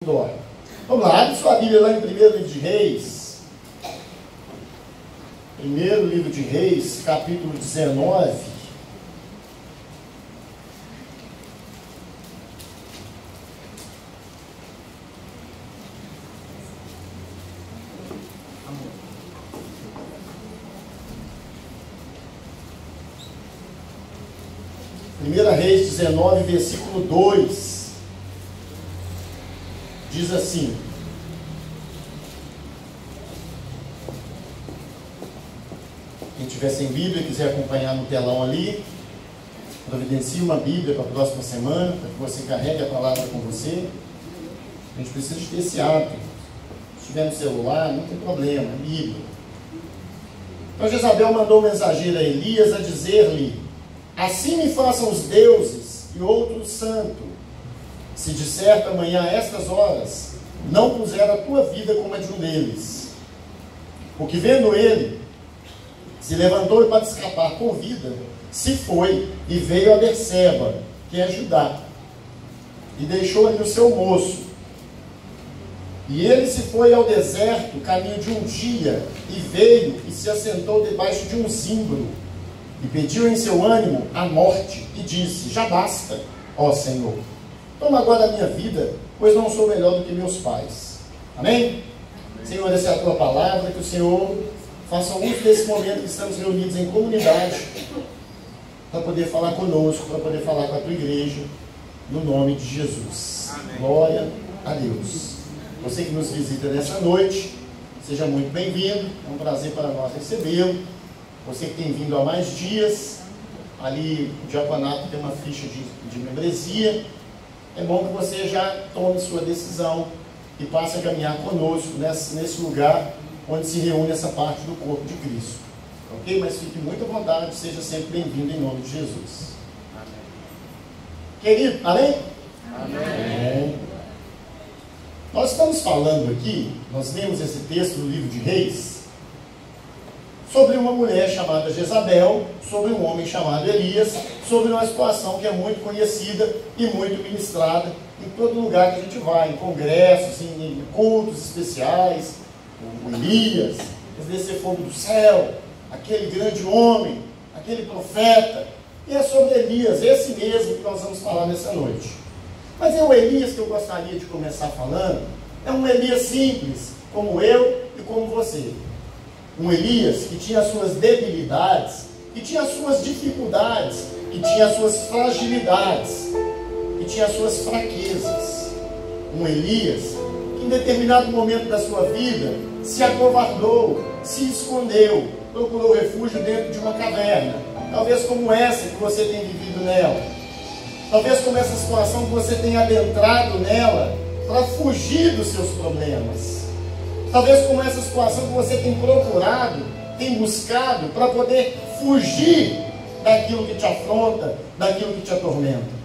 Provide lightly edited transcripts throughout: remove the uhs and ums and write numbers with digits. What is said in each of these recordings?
Vamos lá, abre sua Bíblia lá em 1º livro de Reis. 1º livro de Reis, capítulo 19. Primeira Reis 19, versículo 2. Diz assim: quem tiver sem Bíblia, quiser acompanhar no telão ali, providencie uma Bíblia para a próxima semana, para que você carregue a palavra com você. A gente precisa de ter esse hábito. Se estiver no celular, não tem problema, é Bíblia. Então Jezabel mandou o mensageiro a Elias a dizer-lhe: assim me façam os deuses e outros santo, se de certo amanhã a estas horas não puser a tua vida como a de um deles. Porque vendo ele, se levantou e para escapar com vida, se foi e veio a Berseba, que é Judá, e deixou ali o seu moço. E ele se foi ao deserto, caminho de um dia, e veio e se assentou debaixo de um zimbro, e pediu em seu ânimo a morte, e disse: já basta, ó Senhor, toma agora a minha vida, pois não sou melhor do que meus pais. Amém? Senhor, essa é a tua palavra, que o Senhor faça uso desse momento que estamos reunidos em comunidade, para poder falar conosco, para poder falar com a tua igreja, no nome de Jesus. Amém. Glória a Deus. Você que nos visita nessa noite, seja muito bem-vindo, é um prazer para nós recebê-lo. Você que tem vindo há mais dias, ali o diaconato tem uma ficha de membresia. É bom que você já tome sua decisão e passe a caminhar conosco nesse lugar onde se reúne essa parte do corpo de Cristo. Ok? Mas fique muito à vontade, seja sempre bem-vindo em nome de Jesus. Amém. Querido, amém? Amém. Nós estamos falando aqui, nós lemos esse texto do livro de Reis, sobre uma mulher chamada Jezabel, sobre um homem chamado Elias, sobre uma situação que é muito conhecida e muito ministrada em todo lugar que a gente vai, em congressos, em cultos especiais. O Elias, descer fogo do céu, aquele grande homem, aquele profeta. E é sobre Elias, esse mesmo que nós vamos falar nessa noite. Mas é o Elias que eu gostaria de começar falando. É um Elias simples, como eu e como você. Um Elias que tinha as suas debilidades, que tinha as suas dificuldades, que tinha as suas fragilidades, que tinha as suas fraquezas. Um Elias que em determinado momento da sua vida se acovardou, se escondeu, procurou refúgio dentro de uma caverna, talvez como essa que você tem vivido nela, talvez como essa situação que você tem adentrado nela para fugir dos seus problemas. Talvez como essa situação que você tem procurado, tem buscado para poder fugir daquilo que te afronta, daquilo que te atormenta.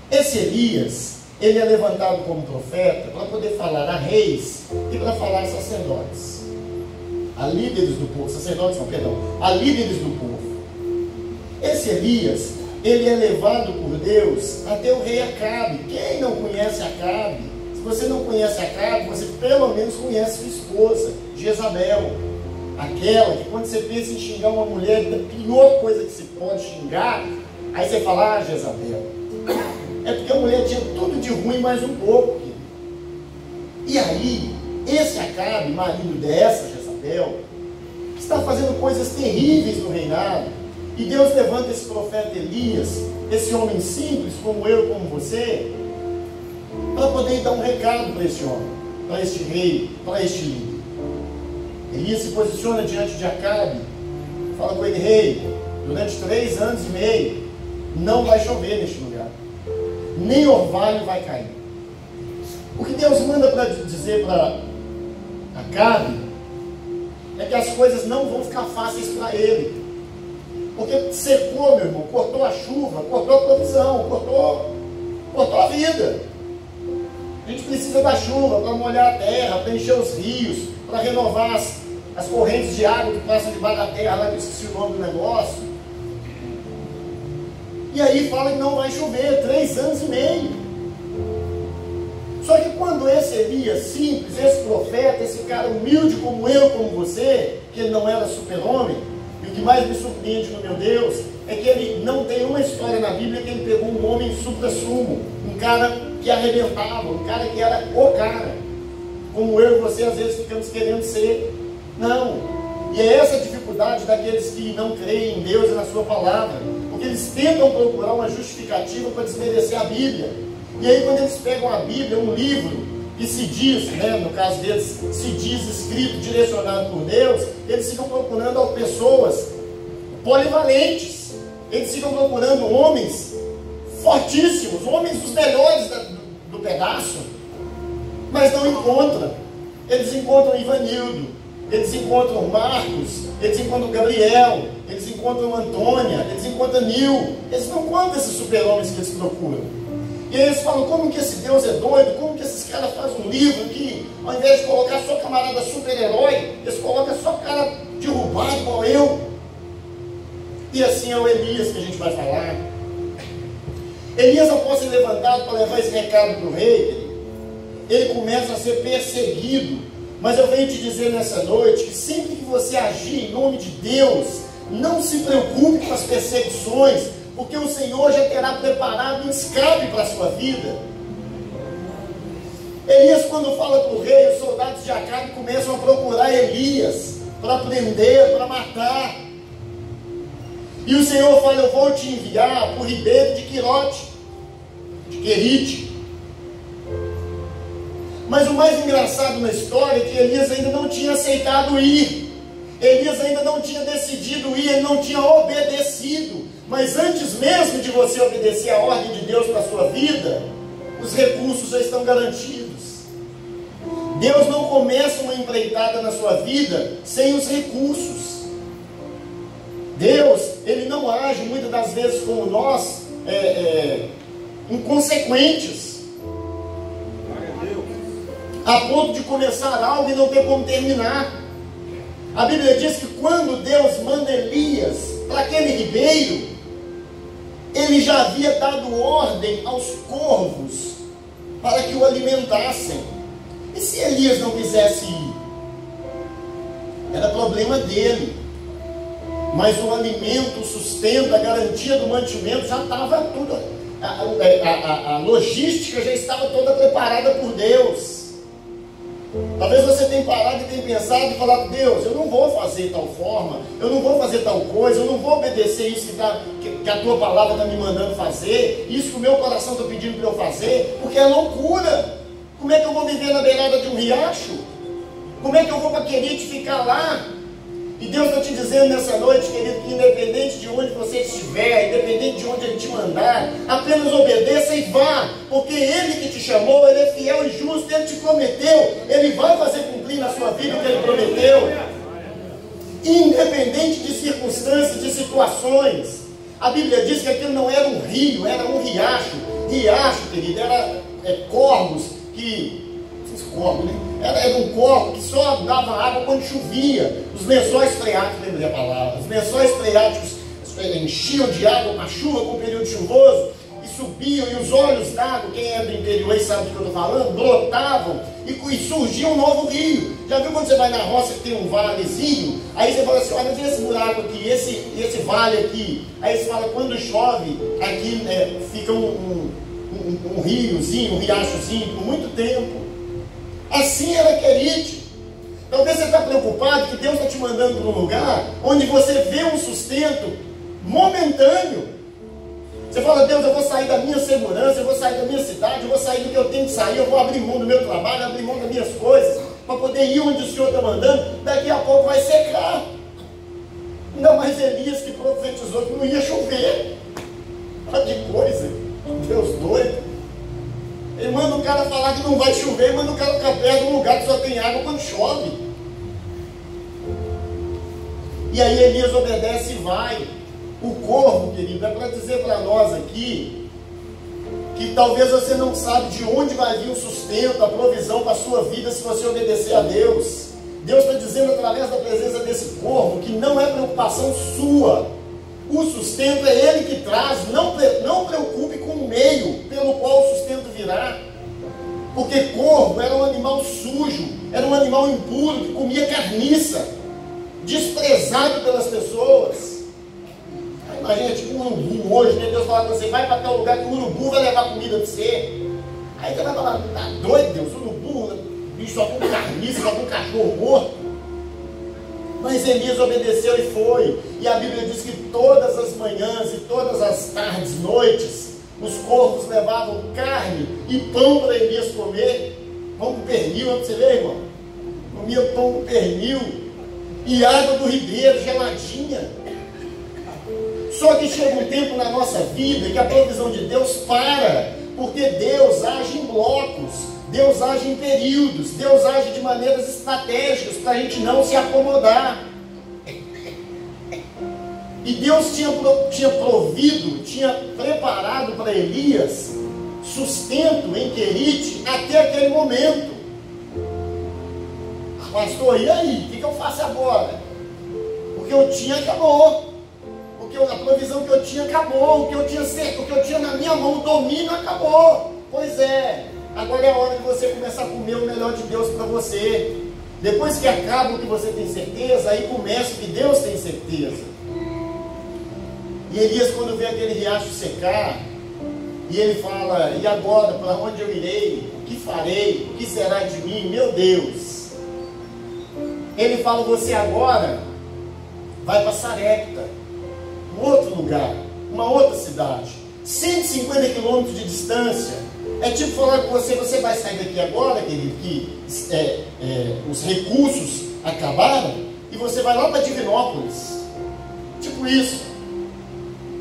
Esse Elias, ele é levantado como profeta para poder falar a reis e para falar a sacerdotes. A líderes do povo, sacerdotes não, perdão, a líderes do povo. Esse Elias, ele é levado por Deus até o rei Acabe. Quem não conhece Acabe? Se você não conhece Acabe, você pelo menos conhece sua esposa, Jezabel. Aquela que quando você pensa em xingar uma mulher, a pior coisa que se pode xingar, aí você fala: ah, Jezabel. É porque a mulher tinha tudo de ruim mais um pouco. E aí, esse Acabe, marido dessa Jezabel, está fazendo coisas terríveis no reinado. E Deus levanta esse profeta Elias, esse homem simples, como eu e como você, para poder dar um recado para esse homem, para este rei, para este líder. Elias se posiciona diante de Acabe, fala com ele: rei, durante 3 anos e meio, não vai chover neste lugar, nem orvalho vai cair. O que Deus manda para dizer para Acabe é que as coisas não vão ficar fáceis para ele. Porque secou, meu irmão, cortou a chuva, cortou a provisão, cortou a vida. A gente precisa da chuva para molhar a terra, para encher os rios, para renovar as correntes de água que passam debaixo da terra, lá que eu esqueci o nome do negócio. E aí fala que não vai chover 3 anos e meio. Só que quando esse Elias simples, esse profeta, esse cara humilde como eu, como você, que ele não era super-homem, e o que mais me surpreende no meu Deus, é que ele não tem uma história na Bíblia que ele pegou um homem supra-sumo, um cara que arrebentava, um cara que era o cara, como eu e você às vezes ficamos querendo ser. Não. E é essa a dificuldade daqueles que não creem em Deus e na sua palavra, porque eles tentam procurar uma justificativa para desmerecer a Bíblia. E aí quando eles pegam a Bíblia, um livro que se diz, no caso deles, se diz escrito, direcionado por Deus, eles ficam procurando pessoas polivalentes. Eles ficam procurando homens fortíssimos, homens dos melhores do pedaço, mas não encontram. Eles encontram Ivanildo, eles encontram Marcos, eles encontram Gabriel, eles encontram Antônia, eles encontram Nil. Eles não encontram esses super-homens que eles procuram. E aí eles falam, como que esse Deus é doido, como que esses caras fazem um livro que, ao invés de colocar só camarada super-herói, eles colocam só cara derrubado igual eu. E assim é o Elias que a gente vai falar. Elias, após ser levantado para levar esse recado para o rei, ele começa a ser perseguido. Mas eu venho te dizer nessa noite que sempre que você agir em nome de Deus, não se preocupe com as perseguições, porque o Senhor já terá preparado um escape para a sua vida. Elias, quando fala para o rei, os soldados de Acabe começam a procurar Elias para prender, para matar. E o Senhor fala, eu vou te enviar para o ribeiro de Querite. Mas o mais engraçado na história é que Elias ainda não tinha aceitado ir. Elias ainda não tinha decidido ir, ele não tinha obedecido. Mas antes mesmo de você obedecer a ordem de Deus para a sua vida, os recursos já estão garantidos. Deus não começa uma empreitada na sua vida sem os recursos. Deus, Ele não age muitas das vezes como nós, inconsequentes, a ponto de começar algo e não ter como terminar. A Bíblia diz que quando Deus manda Elias para aquele ribeiro, Ele já havia dado ordem aos corvos para que o alimentassem. E se Elias não quisesse ir? Era problema dele. Mas o alimento, o sustento, a garantia do mantimento já estava tudo. A logística já estava toda preparada por Deus. Talvez você tenha parado e tenha pensado e falado, Deus, eu não vou fazer tal forma, eu não vou fazer tal coisa, eu não vou obedecer isso que a tua palavra está me mandando fazer, isso que o meu coração está pedindo para eu fazer, porque é loucura. Como é que eu vou viver na beirada de um riacho? Como é que eu vou para Querite ficar lá? E Deus está te dizendo nessa noite, querido, que independente de onde você estiver, independente de onde Ele te mandar, apenas obedeça e vá, porque Ele que te chamou, Ele é fiel e justo, Ele te prometeu, Ele vai fazer cumprir na sua vida o que Ele prometeu, independente de circunstâncias, de situações. A Bíblia diz que aquilo não era um rio, era um riacho. Riacho, querido, era corvos que... Era um corpo que só dava água quando chovia. Os lençóis freáticos, lembrei a palavra, os lençóis freáticos enchiam de água com a chuva, com o período chuvoso, e subiam, e os olhos d'água, quem é do interior e sabe do que eu estou falando, brotavam, e surgia um novo rio. Já viu quando você vai na roça que tem um valezinho? Aí você fala assim, olha, vê esse buraco aqui, esse vale aqui. Aí você fala, quando chove, aqui fica um riozinho, um riachozinho, por muito tempo. Assim era Querite. Talvez você está preocupado que Deus está te mandando para um lugar onde você vê um sustento momentâneo. Você fala, Deus, eu vou sair da minha segurança, eu vou sair da minha cidade, eu vou sair do que eu tenho que sair, eu vou abrir mão do meu trabalho, abrir mão das minhas coisas, para poder ir onde o Senhor está mandando. Daqui a pouco vai secar. Ainda mais Elias que profetizou que não ia chover. Olha que coisa, Deus doido. Ele manda o cara falar que não vai chover, manda o cara ficar perto de um lugar que só tem água quando chove. E aí Elias obedece e vai. O corvo, querido, é para dizer para nós aqui que talvez você não sabe de onde vai vir o sustento, a provisão para a sua vida se você obedecer a Deus. Deus está dizendo através da presença desse corvo que não é preocupação sua. O sustento é Ele que traz. Não preocupe com o meio pelo qual o sustento virá. Porque corvo era um animal sujo, era um animal impuro que comia carniça, desprezado pelas pessoas. Imagina, tipo um urubu hoje, né? Deus fala para você, vai para tal lugar que o urubu vai levar comida para você. Aí você vai falar, tá doido, Deus, urubu, bicho só com carniça, só com cachorro morto. Mas Elias obedeceu e foi. E a Bíblia diz que todas as manhãs e todas as tardes, noites, os corvos levavam carne e pão para Elias comer. Pão com pernil, para você ver, irmão. Comia pão com pernil e água do ribeiro, geladinha. Só que chega um tempo na nossa vida que a provisão de Deus para, porque Deus age em blocos, Deus age em períodos, Deus age de maneiras estratégicas para a gente não se acomodar. E Deus tinha provido, tinha preparado para Elias sustento em Querite até aquele momento. Pastor, e aí? O que eu faço agora? O que eu tinha acabou. A provisão que eu tinha acabou. O que eu tinha na minha mão, o domínio acabou. Pois é, agora é a hora de você começar a comer o melhor de Deus para você. Depois que acaba o que você tem certeza, aí começa o que Deus tem certeza. E Elias, quando vê aquele riacho secar, e ele fala, e agora, para onde eu irei? O que farei? O que será de mim? Meu Deus! Ele fala, você agora vai para Sarepta, um outro lugar, uma outra cidade, 150 quilômetros de distância. É tipo falar com você, você vai sair daqui agora, querido, que os recursos acabaram, e você vai lá para Divinópolis. Tipo isso.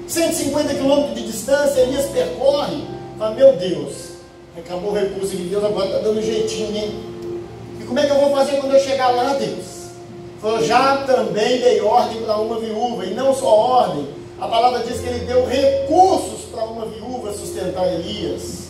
150 quilômetros de distância, Elias percorre, fala, meu Deus, acabou o recurso de Deus, agora está dando jeitinho, hein? E como é que eu vou fazer quando eu chegar lá, Deus? Falou, já também dei ordem para uma viúva, e não só ordem, a palavra diz que ele deu recursos para uma viúva sustentar Elias.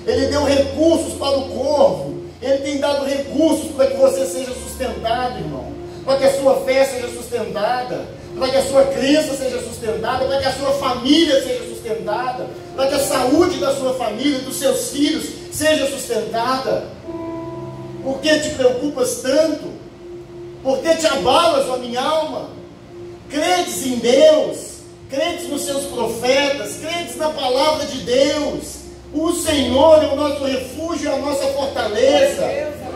Ele deu recursos para o corvo. Ele tem dado recursos para que você seja sustentado, irmão, para que a sua fé seja sustentada, para que a sua crença seja sustentada, para que a sua família seja sustentada, para que a saúde da sua família, dos seus filhos, seja sustentada. Por que te preocupas tanto? Por que te abalas, ó minha alma? Credes em Deus, credes nos seus profetas, credes na palavra de Deus. O Senhor é o nosso refúgio, é a nossa fortaleza.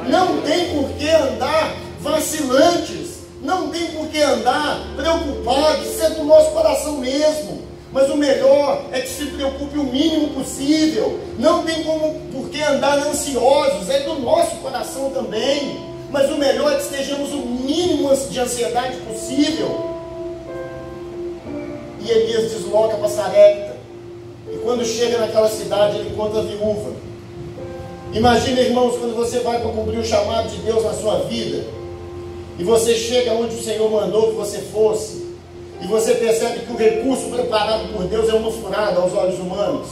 Não tem por que andar vacilantes, não tem por que andar preocupados, isso é do nosso coração mesmo. Mas o melhor é que se preocupe o mínimo possível. Não tem por que andar ansiosos, é do nosso coração também. Mas o melhor é que estejamos o mínimo de ansiedade possível. E Elias desloca para Sarepta. E quando chega naquela cidade, ele encontra a viúva. Imagina, irmãos, quando você vai para cumprir o chamado de Deus na sua vida, e você chega onde o Senhor mandou que você fosse, e você percebe que o recurso preparado por Deus é uma furada aos olhos humanos.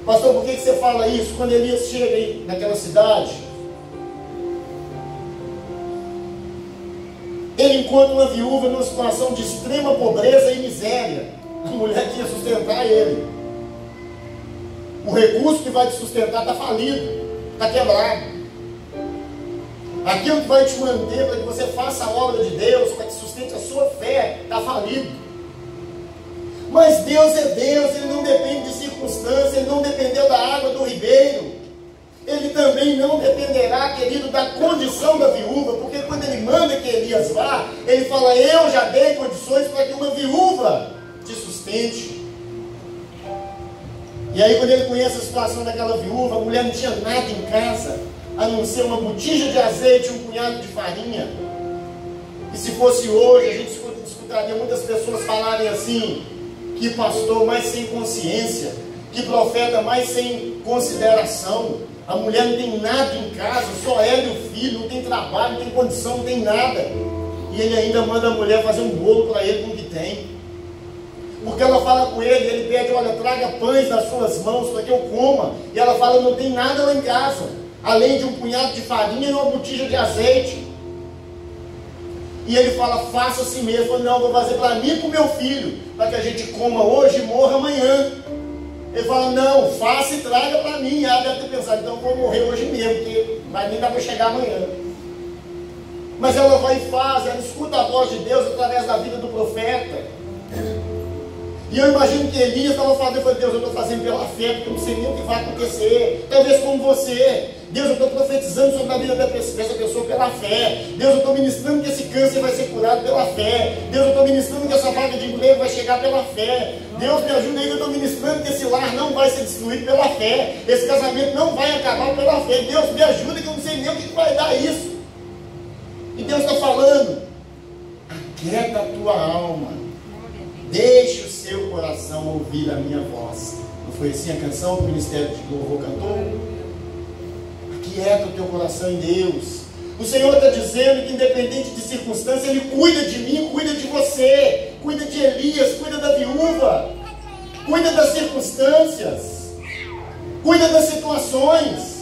Pastor, por que você fala isso? Quando Elias chega aí naquela cidade, ele encontra uma viúva numa situação de extrema pobreza e miséria. A mulher que ia sustentar ele. O recurso que vai te sustentar está falido, está quebrado. Aquilo que vai te manter para que você faça a obra de Deus, para que sustente a sua fé, está falido. Mas Deus é Deus, Ele não depende de circunstâncias, Ele não dependeu da água do ribeiro. Ele também não dependerá, querido, da condição da viúva, porque quando Ele manda que Elias vá, Ele fala, eu já dei condições para que uma viúva te sustente. E aí quando ele conhece a situação daquela viúva, a mulher não tinha nada em casa, a não ser uma botija de azeite e um punhado de farinha. E se fosse hoje, a gente escutaria muitas pessoas falarem assim, que pastor mais sem consciência, que profeta mais sem consideração. A mulher não tem nada em casa, só ela e o filho, não tem trabalho, não tem condição, não tem nada. E ele ainda manda a mulher fazer um bolo para ele com o que tem. Porque ela fala com ele, ele pede, olha, traga pães nas suas mãos para que eu coma. E ela fala, não tem nada lá em casa, além de um punhado de farinha e uma botija de azeite. E ele fala, faça assim mesmo. Não, vou fazer para mim e para o meu filho, para que a gente coma hoje e morra amanhã. Ele fala, não, faça e traga para mim. Ela deve ter pensado, então eu vou morrer hoje mesmo, porque vai nem dar para chegar amanhã. Mas ela vai e faz, ela escuta a voz de Deus através da vida do profeta. E eu imagino que Elias estava fazendo, eu falei, Deus, eu estou fazendo pela fé, porque eu não sei nem o que vai acontecer. Talvez como você. Deus, eu estou profetizando sobre a vida dessa pessoa pela fé. Deus, eu estou ministrando que esse câncer vai ser curado pela fé. Deus, eu estou ministrando que essa vaga de emprego vai chegar pela fé. Deus, me ajuda aí, eu estou ministrando que esse lar não vai ser destruído pela fé. Esse casamento não vai acabar pela fé. Deus, me ajuda que eu não sei nem o que vai dar isso. E Deus está falando, aquieta a tua alma. Deixe o seu coração ouvir a minha voz. Não foi assim a canção que o Ministério de Louvor cantou? Aquieta o teu coração em Deus. O Senhor está dizendo que independente de circunstância, Ele cuida de mim, cuida de você, cuida de Elias, cuida da viúva, cuida das circunstâncias, cuida das situações.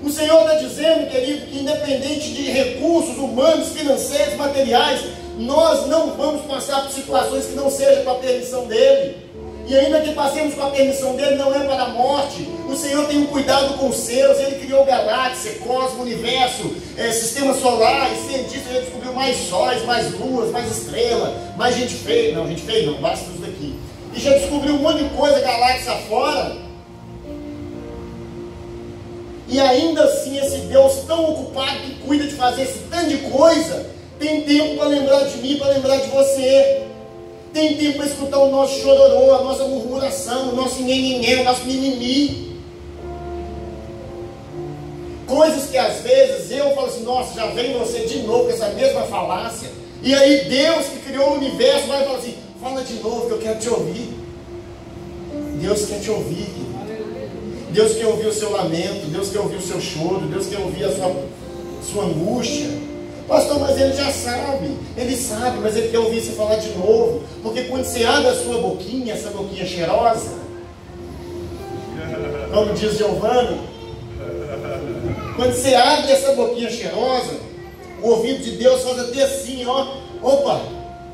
O Senhor está dizendo, querido, que independente de recursos humanos, financeiros, materiais, nós não vamos passar por situações que não sejam com a permissão dEle. E ainda que passemos com a permissão dEle, não é para a morte. O Senhor tem um cuidado com os seus. Ele criou galáxia, cosmos, universo, sistema solar. E cientista já descobriu mais sóis, mais luas, mais estrelas, mais gente feia. Não, gente feia não, basta isso daqui. E já descobriu um monte de coisa, galáxia fora. E ainda assim, esse Deus tão ocupado que cuida de fazer esse tanto de coisa, tem tempo para lembrar de mim, para lembrar de você. Tem tempo para escutar o nosso chororô, a nossa murmuração, o nosso nhenhenhê, o nosso mimimi. Coisas que às vezes eu falo assim, nossa, já vem você de novo com essa mesma falácia. E aí Deus que criou o universo vai falar assim, fala de novo que eu quero te ouvir. Deus quer te ouvir, querido. Deus quer ouvir o seu lamento, Deus quer ouvir o seu choro, Deus quer ouvir a sua angústia. Pastor, mas ele já sabe, ele sabe, mas ele quer ouvir você falar de novo, porque quando você abre a sua boquinha, essa boquinha cheirosa, como diz Giovanni, quando você abre essa boquinha cheirosa, o ouvido de Deus faz até assim, ó, opa,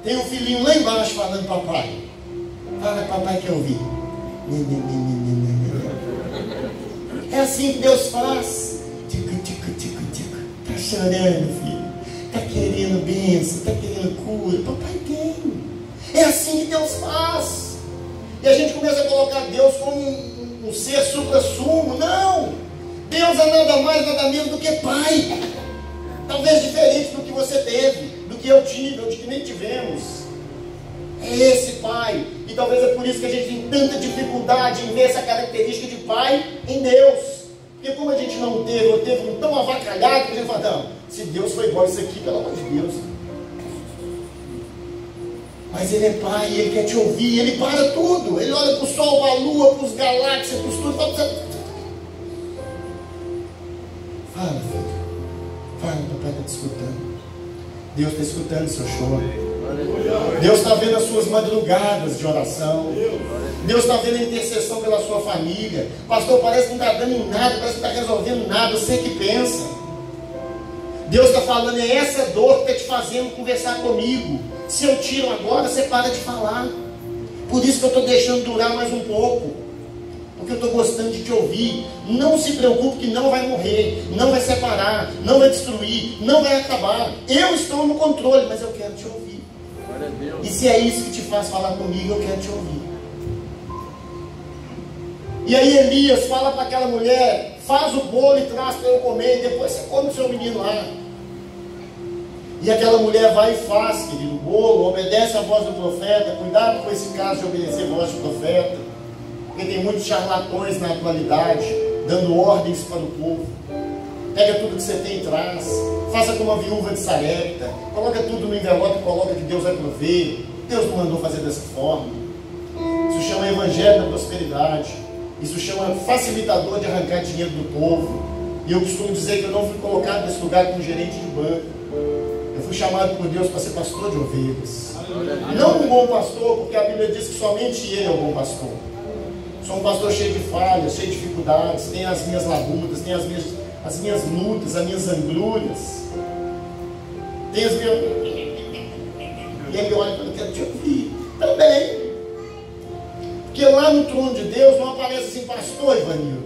tem um filhinho lá embaixo falando, papai, fala, papai, quer ouvir. É assim que Deus faz. Tico, tico, tico, tico. Está chorando, filho. Está querendo bênção, está querendo cura. Papai tem. É assim que Deus faz. E a gente começa a colocar Deus como um ser supra-sumo. Não. Deus é nada mais, nada menos do que Pai. Talvez diferente do que você teve, do que eu tive, ou de que nem tivemos. É esse Pai. E talvez é por isso que a gente tem tanta dificuldade em ver essa característica de Pai em Deus. Porque como a gente não teve, ou teve um tão avacalhado, que a gente fala, não, se Deus foi igual isso aqui, pelo amor de Deus. Mas Ele é Pai, Ele quer te ouvir, Ele para tudo. Ele olha para o sol, para a lua, para os galáxias, para os tudo. Fala, filho. Fala, papai está te escutando. Deus está escutando o seu choro. Deus está vendo as suas madrugadas de oração. Deus está vendo a intercessão pela sua família. Pastor, parece que não está dando em nada, parece que não está resolvendo nada. Você que pensa. Deus está falando, é essa dor que está te fazendo conversar comigo. Se eu tiro agora, você para de falar. Por isso que eu estou deixando durar mais um pouco. Porque eu estou gostando de te ouvir. Não se preocupe que não vai morrer, não vai separar, não vai destruir, não vai acabar. Eu estou no controle, mas eu quero te ouvir. E se é isso que te faz falar comigo, eu quero te ouvir. E aí Elias fala para aquela mulher, faz o bolo e traz para eu comer, e depois você come o seu menino lá. E aquela mulher vai e faz, querido, o bolo, obedece a voz do profeta. Cuidado com esse caso de obedecer a voz do profeta, porque tem muitos charlatões na atualidade, dando ordens para o povo. Pega tudo que você tem e traz. Faça como a viúva de Sarepta. Coloca tudo no envelope e coloca que Deus vai prover. Deus não mandou fazer dessa forma. Isso chama evangelho da prosperidade. Isso chama facilitador de arrancar dinheiro do povo. E eu costumo dizer que eu não fui colocado nesse lugar como gerente de banco. Eu fui chamado por Deus para ser pastor de ovelhas. Não um bom pastor, porque a Bíblia diz que somente Ele é o bom pastor. Sou um pastor cheio de falhas, cheio de dificuldades. Tenho as minhas labutas, tenho as minhas lutas, as minhas angúrias. Tem as minhas... E ele olha e fala, eu quero te ouvir. Também. Porque lá no trono de Deus não aparece assim, pastor Ivanildo.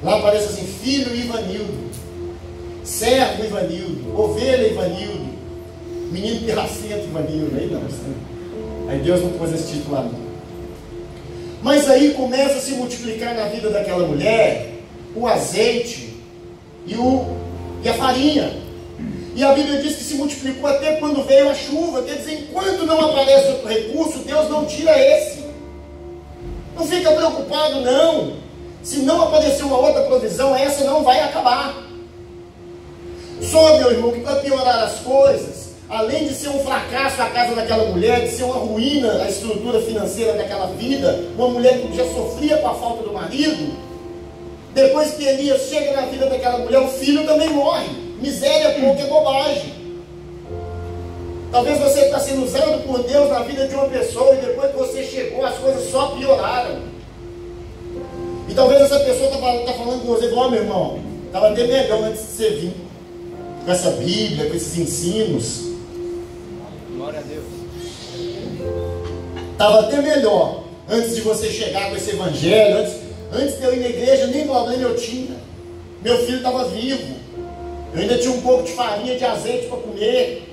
Lá aparece assim, filho Ivanildo, servo Ivanildo, ovelha Ivanildo, menino pirracento Ivanildo. Aí não, aí Deus não pôs esse título lá não. Mas aí começa a se multiplicar na vida daquela mulher o azeite e a farinha. E a Bíblia diz que se multiplicou até quando veio a chuva. Quer dizer, enquanto não aparece outro recurso, Deus não tira esse. Não fica preocupado não. Se não aparecer uma outra provisão, essa não vai acabar. Só, meu irmão, que para piorar as coisas, além de ser um fracasso a casa daquela mulher, de ser uma ruína a estrutura financeira daquela vida, uma mulher que já sofria com a falta do marido, depois que Elias chega na vida daquela mulher, o filho também morre. Miséria pouca é bobagem. Talvez você está sendo usado por Deus na vida de uma pessoa e depois que você chegou as coisas só pioraram. E talvez essa pessoa está falando com você, ó, meu irmão, estava até melhor antes de você vir com essa Bíblia, com esses ensinos. Glória a Deus. Estava até melhor antes de você chegar com esse evangelho, antes de eu ir na igreja, nem problema eu tinha. Meu filho estava vivo. Eu ainda tinha um pouco de farinha, de azeite para comer.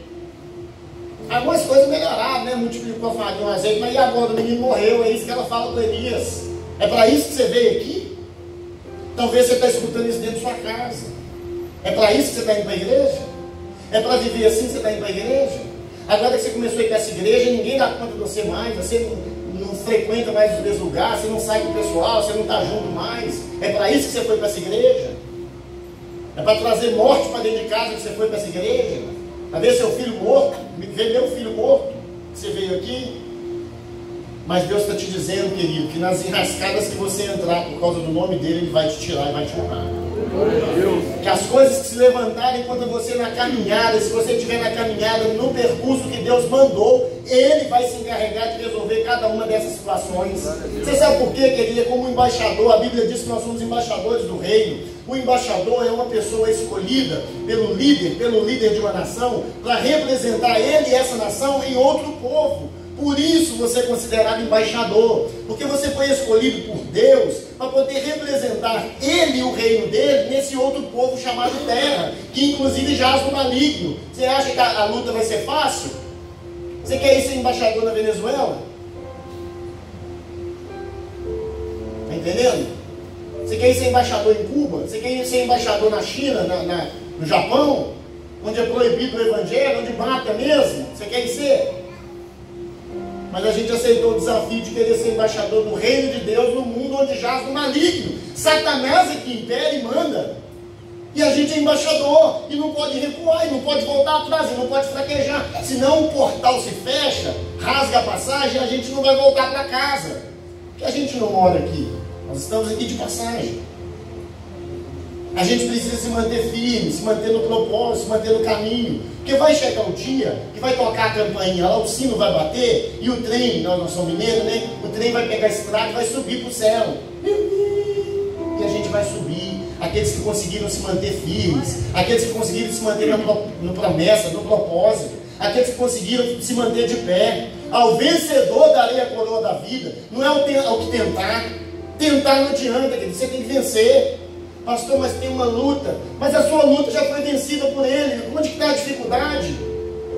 Algumas coisas melhoraram, né? Multiplicou a farinha, o azeite, mas e agora? O menino morreu, é isso que ela fala com Elias. É para isso que você veio aqui? Talvez você está escutando isso dentro da sua casa. É para isso que você está indo para a igreja? É para viver assim que você está indo para a igreja? Agora que você começou a ir para essa igreja, ninguém dá conta de você mais, você não frequenta mais os mesmos lugares, você não sai com o pessoal, você não está junto mais. É para isso que você foi para essa igreja? É para trazer morte para dentro de casa que você foi para essa igreja? Para ver seu filho morto, ver meu filho morto, que você veio aqui? Mas Deus está te dizendo, querido, que nas enrascadas que você entrar por causa do nome dele, Ele vai te tirar e vai te honrar. Que as coisas que se levantarem enquanto você na caminhada, se você estiver na caminhada, no percurso que Deus mandou, Ele vai se encarregar de resolver cada uma dessas situações. Você sabe por quê, querida? Como embaixador, a Bíblia diz que nós somos embaixadores do reino. O embaixador é uma pessoa escolhida pelo líder de uma nação, para representar ele e essa nação em outro povo. Por isso você é considerado embaixador, porque você foi escolhido por Deus para poder representar Ele e o reino dele nesse outro povo chamado terra, que inclusive jaz no maligno. Você acha que a luta vai ser fácil? Você quer ir ser embaixador na Venezuela? Está entendendo? Você quer ir ser embaixador em Cuba? Você quer ir ser embaixador na China, no Japão, onde é proibido o evangelho, onde mata mesmo? Você quer ir ser? Mas a gente aceitou o desafio de querer ser embaixador do reino de Deus no mundo onde jaz no maligno. Satanás é que impera e manda. E a gente é embaixador e não pode recuar, e não pode voltar atrás, e não pode fraquejar. Senão o portal se fecha, rasga a passagem e a gente não vai voltar para casa. Porque a gente não mora aqui. Nós estamos aqui de passagem. A gente precisa se manter firme, se manter no propósito, se manter no caminho. Porque vai chegar o dia que vai tocar a campainha lá, o sino vai bater e o trem, nós somos mineiros, né? O trem vai pegar a estrada e vai subir para o céu. E a gente vai subir. Aqueles que conseguiram se manter firmes, aqueles que conseguiram se manter na promessa, no propósito, aqueles que conseguiram se manter de pé. Ao vencedor darei a coroa da vida. Não é o que tentar. Tentar não adianta, querido. Você tem que vencer. Pastor, mas tem uma luta. Mas a sua luta já foi vencida por Ele. Onde que está a dificuldade?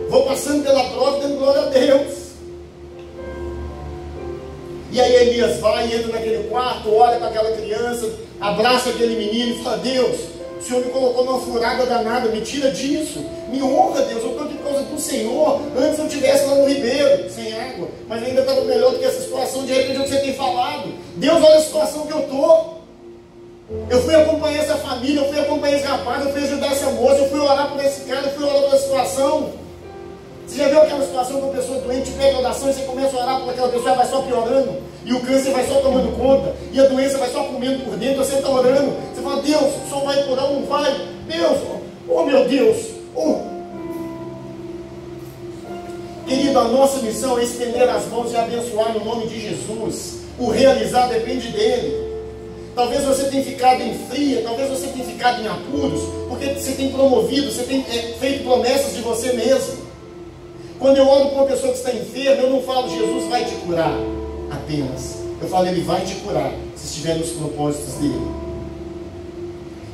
Vou passando pela prova, dando glória a Deus. E aí Elias vai, entra naquele quarto, olha para aquela criança, abraça aquele menino e fala: Deus, o Senhor me colocou numa furada danada, me tira disso, me honra, Deus, eu estou aqui por causa do Senhor. Antes eu estivesse lá no ribeiro, sem água, mas ainda estava melhor do que essa situação. De repente é o que você tem falado. Deus, olha a situação que eu estou. Eu fui acompanhar essa família, eu fui acompanhar esse rapaz, eu fui ajudar essa moça, eu fui orar por esse cara, eu fui orar pela situação. Você já viu aquela situação que uma pessoa doente pega a oração e você começa a orar por aquela pessoa, vai só piorando, e o câncer vai só tomando conta, e a doença vai só comendo por dentro, você está orando, você fala: Deus, o Senhor vai curar ou não vai? Deus, oh meu Deus, oh. Querido, a nossa missão é estender as mãos e abençoar no nome de Jesus. O realizar depende dele. Talvez você tenha ficado em fria, talvez você tenha ficado em apuros, porque você tem promovido, você tem feito promessas de você mesmo. Quando eu oro para uma pessoa que está enferma, eu não falo: Jesus vai te curar. apenas. Eu falo, Ele vai te curar, se estiver nos propósitos dele.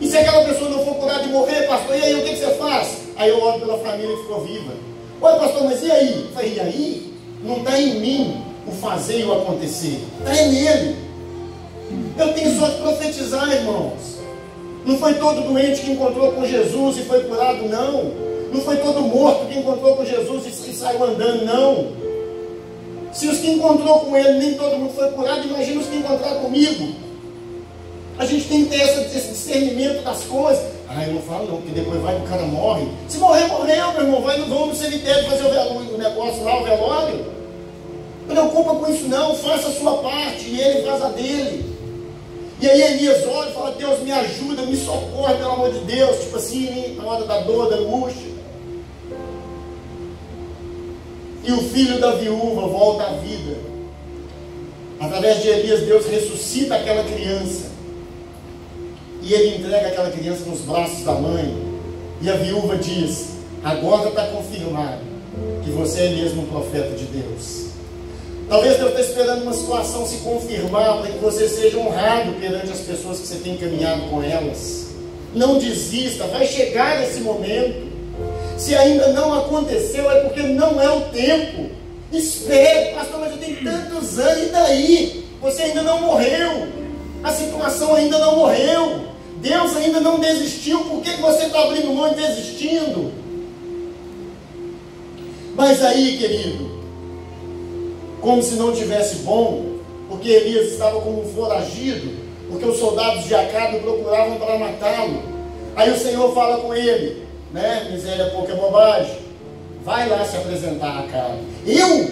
E se aquela pessoa não for curada e morrer, pastor, e aí, o que você faz? Aí eu oro pela família que ficou viva. Oi, pastor, mas e aí? Eu falei, e aí? Não está em mim o fazer e o acontecer, está nele. Eu tenho só que profetizar, irmãos. Não foi todo doente que encontrou com Jesus e foi curado, não. Não foi todo morto que encontrou com Jesus e saiu andando, não. Se os que encontrou com ele, nem todo mundo foi curado, imagina os que encontraram comigo. A gente tem que ter esse discernimento das coisas. Ah, eu não falo não, porque depois vai que o cara morre. Se morrer, morreu, meu irmão. Vamos no cemitério fazer o negócio lá, o velório. Não preocupa com isso não, faça a sua parte e ele faz a dele. E aí Elias olha e fala, Deus me ajuda, me socorre, pelo amor de Deus. Tipo assim, na hora da dor, da angústia. E o filho da viúva volta à vida. Através de Elias, Deus ressuscita aquela criança. E ele entrega aquela criança nos braços da mãe. E a viúva diz, agora está confirmado que você é mesmo um profeta de Deus. Talvez Deus esteja esperando uma situação se confirmar para que você seja honrado perante as pessoas que você tem caminhado com elas. Não desista, vai chegar esse momento. Se ainda não aconteceu, é porque não é o tempo. Espere, pastor, mas eu tenho tantos anos, e daí? Você ainda não morreu. A situação ainda não morreu. Deus ainda não desistiu. Por que você está abrindo mão e desistindo? Mas aí, querido, como se não tivesse bom, porque Elias estava como um foragido, porque os soldados de Acabe procuravam para matá-lo. Aí o Senhor fala com ele, né? Miséria, pouca bobagem. Vai lá se apresentar a Acabe. Eu?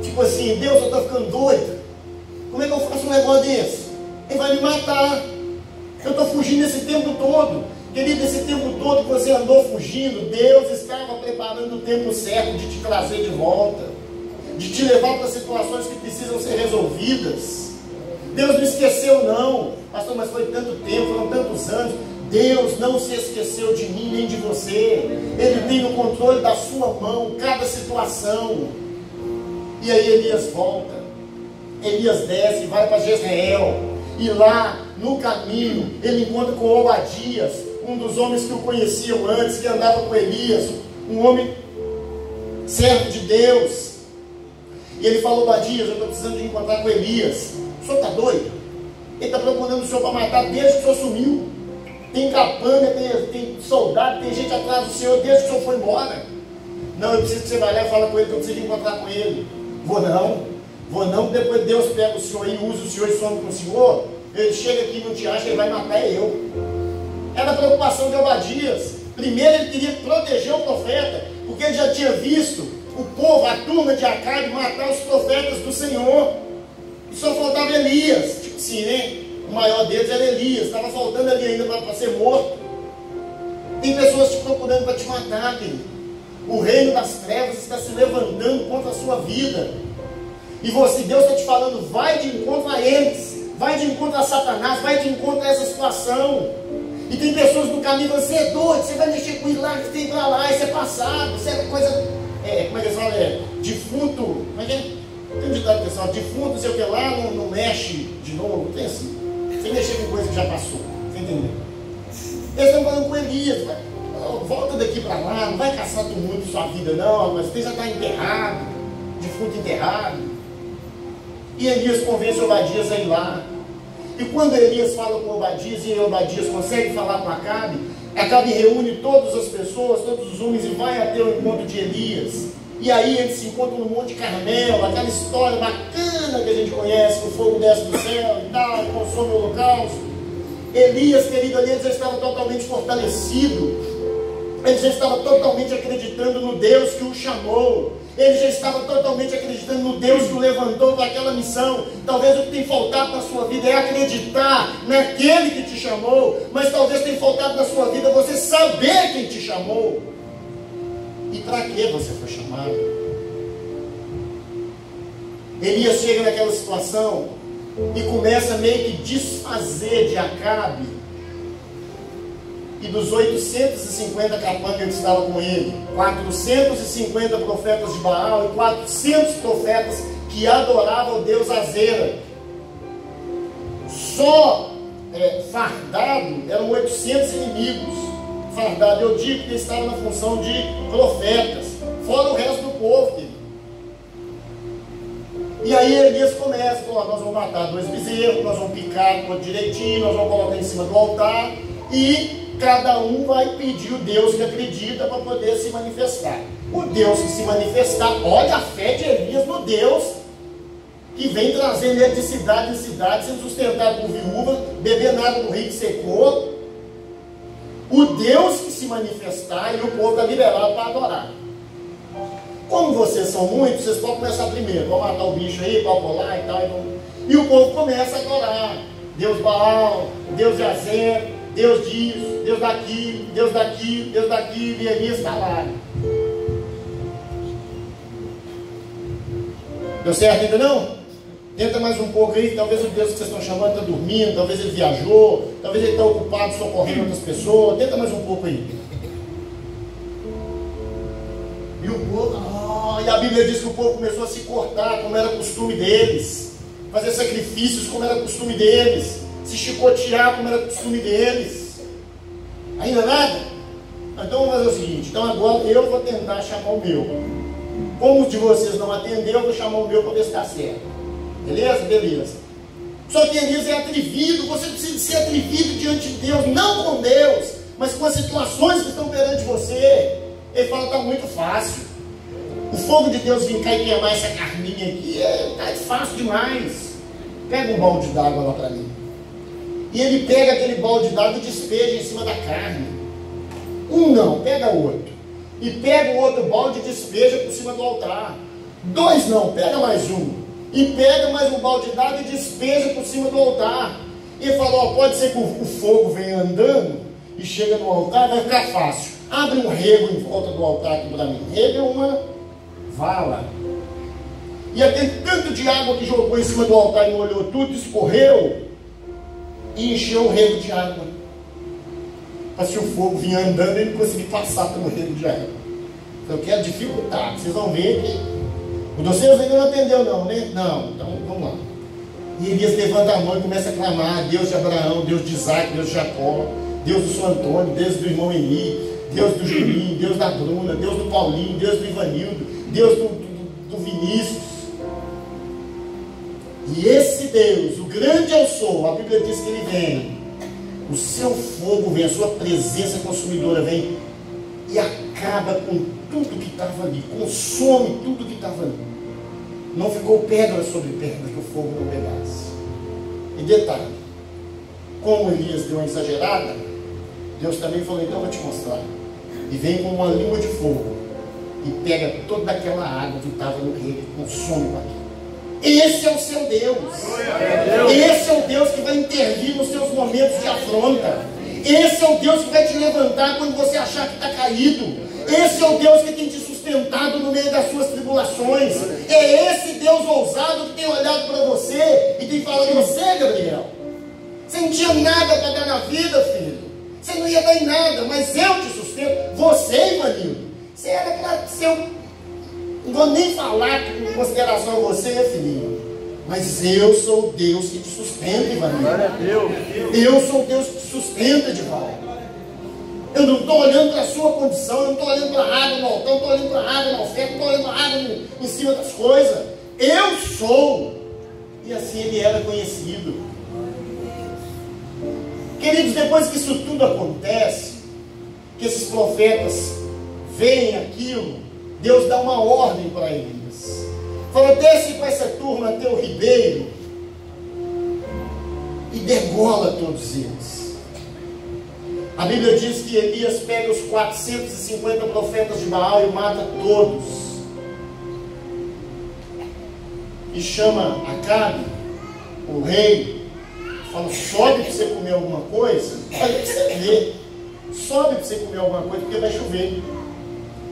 Tipo assim, Deus, eu estou ficando doido. Como é que eu faço um negócio desse? Ele vai me matar. Eu estou fugindo esse tempo todo. Querido, esse tempo todo que você andou fugindo, Deus estava preparando o tempo certo de te trazer de volta, de te levar para situações que precisam ser resolvidas. Deus não esqueceu não. Pastor, mas foi tanto tempo, foram tantos anos. Deus não se esqueceu de mim nem de você. Ele tem no controle da sua mão cada situação. E aí Elias volta. Elias desce e vai para Jezreel. E lá, no caminho, ele encontra com Obadias, um dos homens que o conheciam antes, que andava com Elias, um homem servo de Deus. E ele falou, Obadias, eu estou precisando de encontrar com Elias. O senhor está doido? Ele está procurando o senhor para matar desde que o senhor sumiu. Tem capanga, tem soldado, tem gente atrás do senhor desde que o senhor foi embora. Não, eu preciso que você vá lá e fala com ele, que eu preciso encontrar com ele. Vou não, depois Deus pega o senhor e usa o senhor e some com o senhor. Ele chega aqui e não te acha, ele vai matar eu. Era a preocupação de Obadias. Primeiro ele queria proteger o profeta, porque ele já tinha visto o povo, a turma de Acabe, matar os profetas do Senhor. E só faltava Elias. Tipo assim, né? O maior deles era Elias. Estava faltando ali ainda para ser morto. Tem pessoas te procurando para te matar, querido. O reino das trevas está se levantando contra a sua vida. E você, Deus está te falando, vai de encontro a eles. Vai de encontro a Satanás, vai de encontro a essa situação. E tem pessoas no caminho, você é doido, você vai mexer com isso lá, você tem que ir pra lá, isso é passado, isso é coisa, como é que eles falam, defunto, como é que é? Tem um ditado pessoal, defunto, não sei o que lá, não mexe de novo, tem assim, sem mexer com coisa que já passou, você entendeu? Eles estão falando com Elias, volta daqui pra lá, não vai caçar todo mundo sua vida não, mas você já está enterrado, defunto enterrado. E Elias convence Obadias a ir lá. E quando Elias fala com Obadias e Obadias consegue falar com Acabe, Acabe reúne todas as pessoas, todos os homens e vai até o encontro de Elias. E aí eles se encontram no Monte Carmelo, aquela história bacana que a gente conhece, que o fogo desce do céu e tal, consome o holocausto. Elias, querido, ali ele já estava totalmente fortalecido. Ele já estava totalmente acreditando no Deus que o chamou. Ele já estava totalmente acreditando no Deus que o levantou para aquela missão. Talvez o que tem faltado na sua vida é acreditar naquele que te chamou. Mas talvez tenha faltado na sua vida você saber quem te chamou. E para que você foi chamado? Elias chega naquela situação e começa meio que desfazer de Acabe e dos 850 capangas que estavam com ele, 450 profetas de Baal e 400 profetas que adoravam o Deus Azera. Só fardado eram 800 inimigos. Fardado, eu digo que ele estava na função de profetas, fora o resto do povo, querido. E aí Elias começa, nós vamos matar 2 bezerros, nós vamos picar tudo direitinho, nós vamos colocar em cima do altar, e cada um vai pedir o Deus que acredita para poder se manifestar. O Deus que se manifestar, olha a fé de Elias no Deus que vem trazendo ele de cidade em cidade, sendo sustentado por viúva, bebendo água do rio que secou. O Deus que se manifestar, e o povo está liberado para adorar. Como vocês são muitos, vocês podem começar primeiro. Vamos matar o bicho aí, calcular e tal. E o povo começa a adorar. Deus Baal, Deus de Azera, Deus disso, Deus daquilo, Deus daquilo, Deus daquilo. E Elias está lá. Deu certo ainda não? Tenta mais um pouco aí. Talvez o Deus que vocês estão chamando está dormindo. Talvez ele viajou. Talvez ele está ocupado socorrendo outras pessoas. Tenta mais um pouco aí. E o povo, e a Bíblia diz que o povo começou a se cortar, como era costume deles, fazer sacrifícios, como era costume deles, se chicotear, como era costume deles. Ainda nada? Então vamos fazer o seguinte: então agora eu vou tentar chamar o meu. Como o de vocês não atendeu, eu vou chamar o meu para ver se está certo. Beleza? Beleza. Só que Elias é atrevido. Você precisa ser atrevido diante de Deus, não com Deus, mas com as situações que estão perante você. Ele fala, está muito fácil. O fogo de Deus vir cá e queimar essa carninha aqui, está fácil demais. Pega um balde d'água lá para mim. E ele pega aquele balde d'água e despeja em cima da carne. Um não, pega outro. E pega o outro balde e despeja por cima do altar. 2 não, pega mais um. E pega mais um balde d'água e despeja por cima do altar. E ele falou, pode ser que o fogo venha andando e chega no altar, vai ficar fácil. Abre um rego em volta do altar aqui para mim. Rego é uma vala. E aquele tanto de água que jogou em cima do altar e molhou tudo, escorreu e encheu o rego de água. Para se o fogo vinha andando, ele não conseguia passar pelo rego de água. Eu quero dificultar. Vocês vão ver que o de vocês ainda não atendeu não, né? Não, então vamos lá. E Elias levanta a mão e começa a clamar: Deus de Abraão, Deus de Isaac, Deus de Jacó, Deus do São Antônio, Deus do irmão Eni, Deus do Julinho, Deus da Bruna, Deus do Paulinho, Deus do Ivanildo, Deus do Vinícius. E esse Deus, o grande eu sou, a Bíblia diz que ele vem, o seu fogo vem, a sua presença consumidora vem e acaba com tudo que estava ali, consome tudo que estava ali. Não ficou pedra sobre pedra que o fogo não pegasse. E detalhe, como Elias deu uma exagerada, Deus também falou, então eu vou te mostrar. E vem com uma língua de fogo e pega toda aquela água que estava no rego e consome com aquilo. Esse é o seu Deus. Esse é o Deus que vai intervir nos seus momentos de afronta. Esse é o Deus que vai te levantar quando você achar que está caído. Esse é o Deus que tem te sustentado no meio das suas tribulações. É esse Deus ousado que tem olhado para você e tem falado, você, Gabriel, você não tinha nada para dar na vida, filho. Você não ia dar em nada, mas eu te sustento. Você, Ivanildo, você era para ser... Não vou nem falar em consideração a você, filhinho. Mas eu sou o Deus que te sustenta, Ivanildo. Eu sou o Deus que te sustenta, de volta. Eu não estou olhando para a sua condição, eu não estou olhando para a água no altar, eu não estou olhando para a água na oferta, não estou olhando para a água em cima das coisas. Eu sou. E assim ele era conhecido. Queridos, depois que isso tudo acontece, que esses profetas veem aquilo, Deus dá uma ordem para Elias. Fala, desce com essa turma até o ribeiro e degola todos eles. A Bíblia diz que Elias pega os 450 profetas de Baal e mata todos. E chama Acabe, o rei, fala, sobe para você comer alguma coisa. Olha para você ver, sobe para você comer alguma coisa, porque vai chover.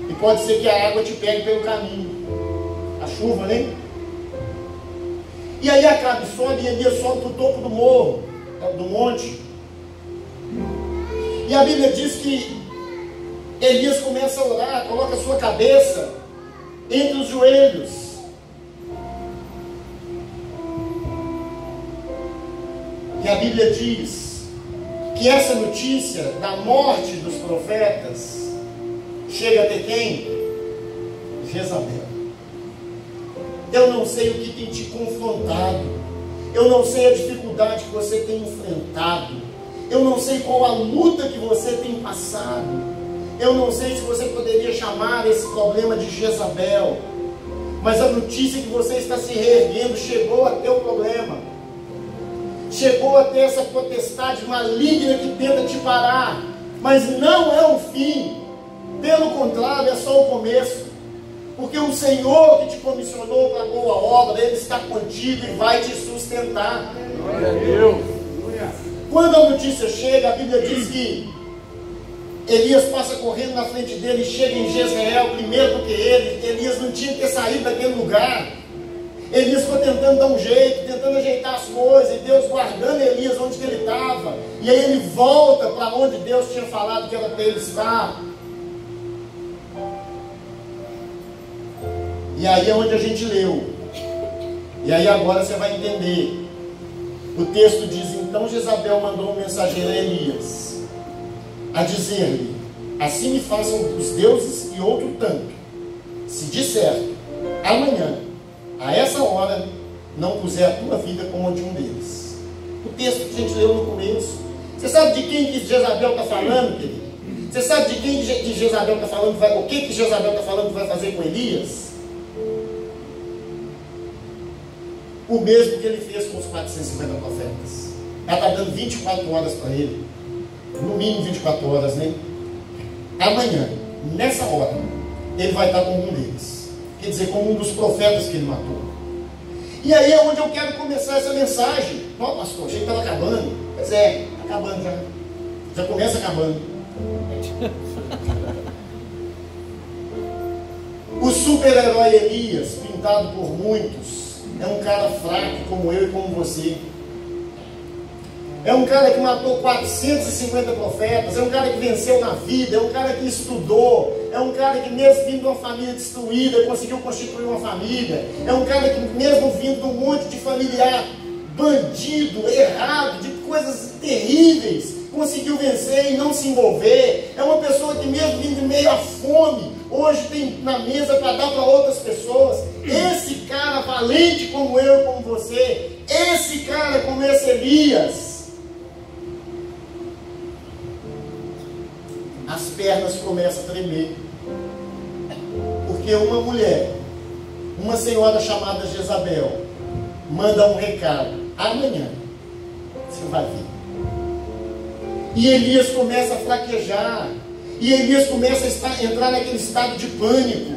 E pode ser que a água te pegue pelo caminho. A chuva, né? E aí Acabe sobe e Elias sobe para o topo do morro, do monte. E a Bíblia diz que Elias começa a orar, coloca a sua cabeça entre os joelhos. E a Bíblia diz que essa notícia da morte dos profetas chega até quem? Jezabel. Eu não sei o que tem te confrontado. Eu não sei a dificuldade que você tem enfrentado. Eu não sei qual a luta que você tem passado. Eu não sei se você poderia chamar esse problema de Jezabel. Mas a notícia que você está se reerguendo chegou até o problema. Chegou até essa potestade maligna que tenta te parar. Mas não é o fim. Pelo contrário, é só o começo. Porque o Senhor que te comissionou para a boa obra, Ele está contigo e vai te sustentar. Glória a Deus. Quando a notícia chega, a Bíblia diz que Elias passa correndo na frente dele e chega em Jezreel primeiro do que ele. Elias não tinha que ter saído daquele lugar. Elias ficou tentando dar um jeito, tentando ajeitar as coisas, e Deus guardando Elias onde que ele estava. E aí ele volta para onde Deus tinha falado que era para ele estar. E aí é onde a gente leu. E aí agora você vai entender. O texto diz: então Jezabel mandou um mensageiro a Elias, a dizer-lhe: assim me façam os deuses e outro tanto, se de certo, amanhã, a essa hora, não puser a tua vida como a de um deles. O texto que a gente leu no começo. Você sabe de quem que Jezabel está falando, querido? Você sabe de quem que Jezabel está falando? O que Jezabel está falando que vai fazer com Elias? O mesmo que ele fez com os 450 profetas. Ela está dando 24 horas para ele. No mínimo 24 horas, né? Amanhã, nessa hora, ele vai estar com um deles. Quer dizer, com um dos profetas que ele matou. E aí é onde eu quero começar essa mensagem. Não, pastor, achei que estava acabando. Pois é, está acabando já. Já começa acabando. O super-herói Elias, pintado por muitos, é um cara fraco como eu e como você. É um cara que matou 450 profetas. É um cara que venceu na vida. É um cara que estudou. É um cara que mesmo vindo de uma família destruída, conseguiu constituir uma família. É um cara que mesmo vindo de um monte de familiar bandido, errado, de coisas terríveis, conseguiu vencer e não se envolver. É uma pessoa que mesmo vindo meio à fome, hoje tem na mesa para dar para outras pessoas. Esse cara valente como eu e como você, esse cara como esse Elias, as pernas começam a tremer. Porque uma mulher, uma senhora chamada Jezabel, manda um recado: amanhã você vai ver. E Elias começa a fraquejar. E Elias começa a entrar naquele estado de pânico.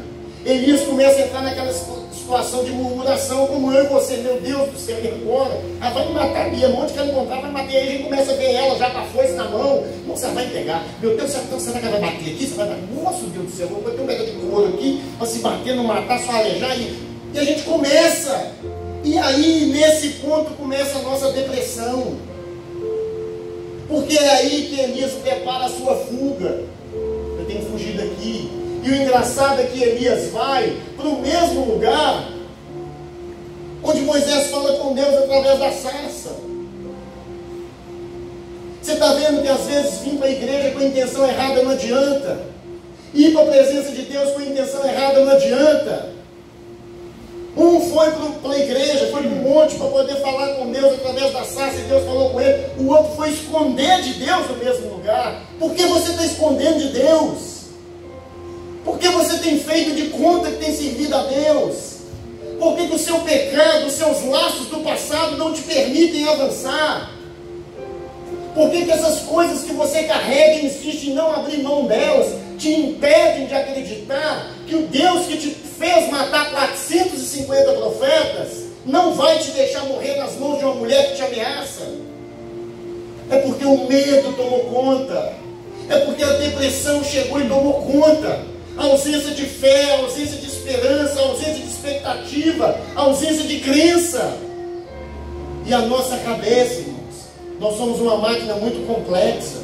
Elias começa a entrar naquela situação de murmuração, como eu e você. Meu Deus do céu, e agora? Ela vai me matar ali, onde que ela encontrar vai matar. Aí a gente começa a ver ela já com a foice na mão. Nossa, ela vai pegar. Meu Deus, será que ela vai bater aqui? Você vai bater? Nossa, Deus do céu, vou ter um pedaço de couro aqui para se bater, não matar, só alejar. E a gente começa. E aí, nesse ponto, começa a nossa depressão. Porque é aí que Elias prepara a sua fuga. Eu tenho que fugir daqui. E o engraçado é que Elias vai para o mesmo lugar onde Moisés fala com Deus através da sarça. Você está vendo que às vezes vir para a igreja com a intenção errada não adianta. Ir para a presença de Deus com a intenção errada não adianta. Um foi para a igreja, foi para o monte para poder falar com Deus através da sarça e Deus falou com ele. O outro foi esconder de Deus no mesmo lugar. Por que você está escondendo de Deus? Por que você tem feito de conta que tem servido a Deus? Por que o seu pecado, os seus laços do passado não te permitem avançar? Por que essas coisas que você carrega e insiste em não abrir mão delas te impedem de acreditar que o Deus que te fez matar 450 profetas não vai te deixar morrer nas mãos de uma mulher que te ameaça? É porque o medo tomou conta. É porque a depressão chegou e tomou conta. A ausência de fé, a ausência de esperança, a ausência de expectativa, a ausência de crença. E a nossa cabeça, irmãos, nós somos uma máquina muito complexa.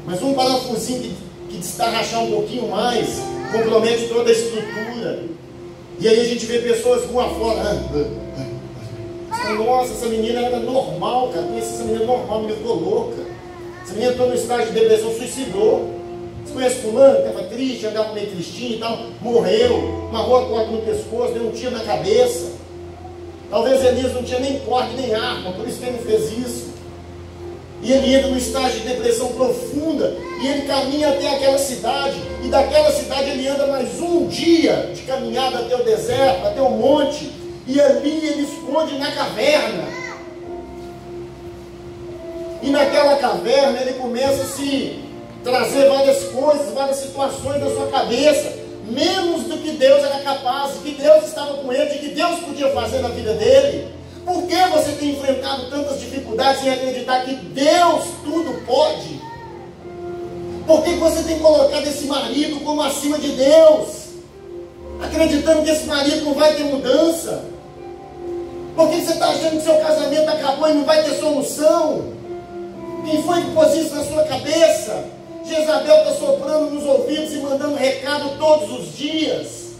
Mas um parafusinho que destarrachar um pouquinho mais, compromete toda a estrutura. E aí a gente vê pessoas rua fora. Nossa, essa menina era normal, cara. Conheci essa menina normal, a menina ficou louca. Essa menina entrou no estágio de depressão, suicidou. Você conhece fulano, que estava triste, andava meio tristinho e tal, morreu, amarrou a corda no pescoço, deu um tiro na cabeça. Talvez Elias não tinha nem corda nem arma, por isso que ele não fez isso. E ele entra no estágio de depressão profunda, e ele caminha até aquela cidade, e daquela cidade ele anda mais um dia de caminhada até o deserto, até o monte, e ali ele esconde na caverna. E naquela caverna ele começa a se trazer várias coisas, várias situações da sua cabeça, menos do que Deus era capaz, de que Deus estava com ele, de que Deus podia fazer na vida dele. Por que você tem enfrentado tantas dificuldades em acreditar que Deus tudo pode? Por que você tem colocado esse marido como acima de Deus? Acreditando que esse marido não vai ter mudança? Por que você está achando que seu casamento acabou e não vai ter solução? Quem foi que pôs isso na sua cabeça? Jezabel está soprando nos ouvidos e mandando recado todos os dias.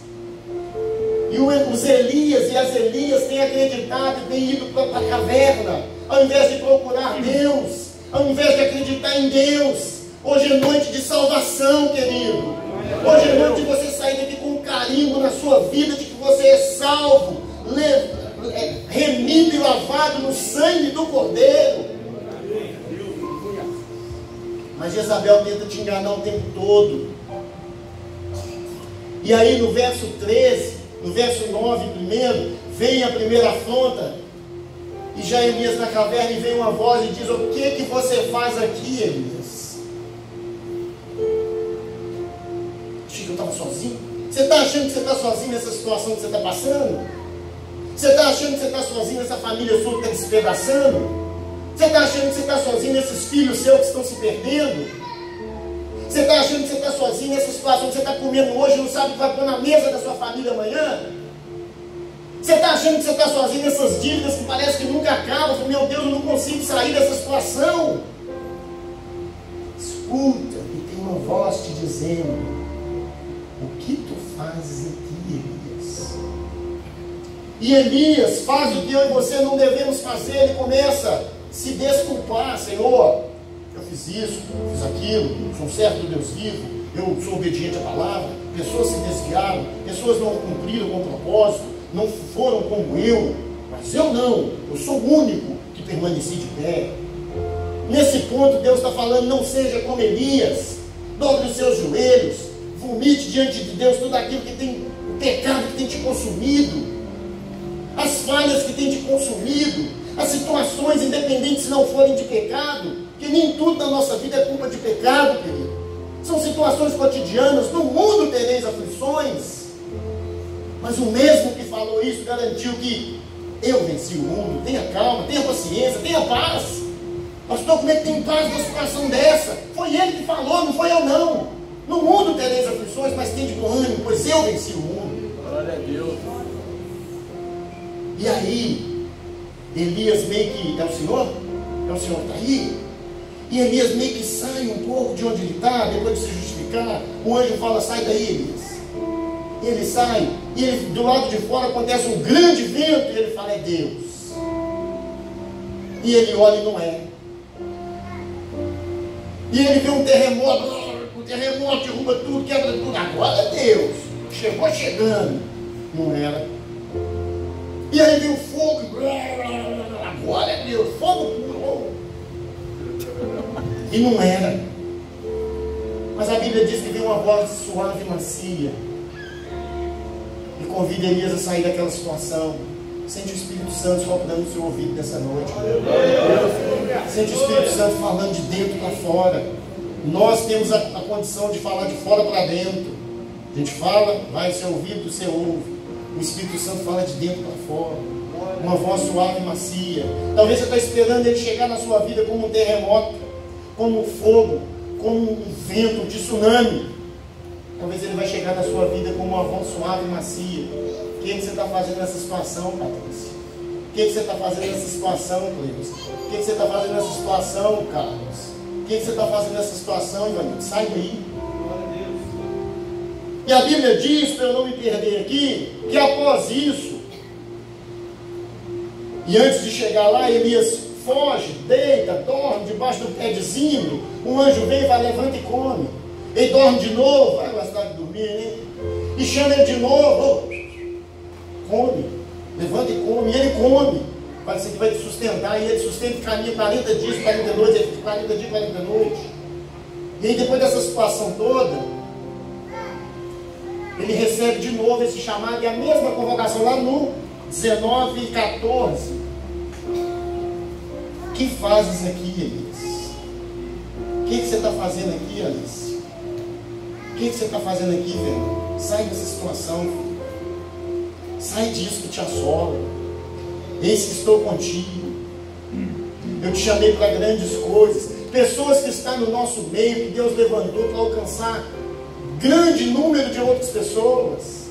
E os Elias e as Elias têm acreditado e têm ido para a caverna, ao invés de procurar Deus, ao invés de acreditar em Deus. Hoje é noite de salvação, querido. Hoje é noite de você sair daqui com um carimbo na sua vida de que você é salvo, remido e lavado no sangue do Cordeiro. Mas Jezabel tenta te enganar o tempo todo. E aí no verso 13, no verso 9 primeiro, vem a primeira afronta. E já Elias na caverna, e vem uma voz e diz: o que você faz aqui, Elias? Achei que eu estava sozinho. Você está achando que você está sozinho nessa situação que você está passando? Você está achando que você está sozinho nessa família sua que está despedaçando? Você está achando que você está sozinho nesses filhos seus que estão se perdendo? Você está achando que você está sozinho nessa situação que você está comendo hoje e não sabe o que vai pôr na mesa da sua família amanhã? Você está achando que você está sozinho nessas dívidas que parece que nunca acabam? Meu Deus, eu não consigo sair dessa situação. Escuta, e tem uma voz te dizendo: o que tu fazes aqui, Elias? E Elias faz o que eu e você não devemos fazer. Ele começa a se desculpar: Senhor, eu fiz isso, fiz aquilo, sou um servo do Deus vivo, eu sou obediente à palavra, pessoas se desviaram, pessoas não cumpriram com o propósito, não foram como eu, mas eu não, eu sou o único que permaneci de pé. Nesse ponto Deus está falando: não seja como Elias, dobre os seus joelhos, vomite diante de Deus tudo aquilo que tem, o pecado que tem te consumido, as falhas que tem te consumido, as situações, independentes se não forem de pecado, que nem tudo na nossa vida é culpa de pecado, querido. São situações cotidianas. No mundo tereis aflições. Mas o mesmo que falou isso garantiu que eu venci o mundo. Tenha calma, tenha paciência, tenha paz. Pastor, como é que tem paz numa situação dessa? Foi ele que falou, não foi eu não. No mundo tereis aflições, mas tende bom ânimo, pois eu venci o mundo. Glória a Deus. E aí, Elias meio que: é o Senhor? É o Senhor que está aí? E Elias meio que sai um pouco de onde ele está, depois de se justificar. O anjo fala: sai daí, Elias. E ele sai, e ele, do lado de fora acontece um grande vento, e ele fala: é Deus. E ele olha e não é. E ele vê um terremoto, o terremoto derruba tudo, quebra tudo. Agora é Deus. Chegou chegando. Não era. E aí vem o fogo. Agora é Deus. Fogo puro. E não era. Mas a Bíblia diz que vem uma voz suave e macia e convida Elias a sair daquela situação. Sente o Espírito Santo soprando no seu ouvido nessa noite. Sente o Espírito Santo falando de dentro para fora. Nós temos a condição de falar de fora para dentro. A gente fala, vai seu ouvido, você ouve. O Espírito Santo fala de dentro para fora. Uma voz suave e macia. Talvez você está esperando ele chegar na sua vida como um terremoto, como um fogo, como um vento, um tsunami. Talvez ele vai chegar na sua vida como uma voz suave e macia. O que você está fazendo nessa situação, Patrícia? O que você está fazendo nessa situação, Cleves? O que você está fazendo nessa situação, Carlos? O que você está fazendo nessa situação, Ivanildo? Sai daí. E a Bíblia diz, para eu não me perder aqui, que após isso, e antes de chegar lá, Elias foge, deita, dorme debaixo do pé de zimbro. Um anjo vem e vai, levanta e come. Ele dorme de novo, vai gostar de dormir, né? E chama ele de novo, come, levanta e come, e ele come. Vai dizer que vai te sustentar, e ele sustenta e caminha 40 dias, 40 noites, ele fica 40 dias, 40 noites. E aí depois dessa situação toda, ele recebe de novo esse chamado, e a mesma convocação lá no 19:14. O que fazes aqui, Elias? O que você está fazendo aqui, Elias? O que você está fazendo aqui, velho? Sai dessa situação, filho. Sai disso que te assola. Eis que estou contigo. Eu te chamei para grandes coisas. Pessoas que estão no nosso meio, que Deus levantou para alcançar grande número de outras pessoas.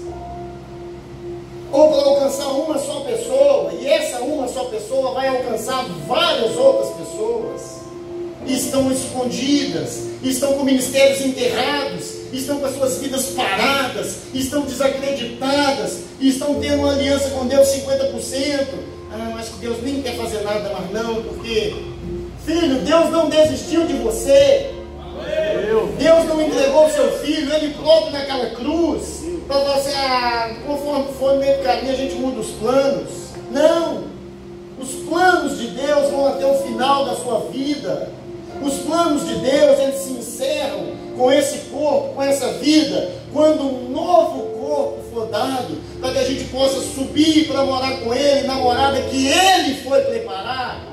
Ou para alcançar uma só pessoa. E essa uma só pessoa vai alcançar várias outras pessoas. Estão escondidas, estão com ministérios enterrados, estão com as suas vidas paradas, estão desacreditadas, estão tendo uma aliança com Deus 50%. Acho que Deus nem quer fazer nada mais não, porque, filho, Deus não desistiu de você. Deus não entregou o seu filho, Ele próprio naquela cruz, para você, conforme for no meio do caminho, a gente muda os planos. Não! Os planos de Deus vão até o final da sua vida. Os planos de Deus, eles se encerram com esse corpo, com essa vida, quando um novo corpo for dado, para que a gente possa subir para morar com Ele, na morada que Ele foi preparar.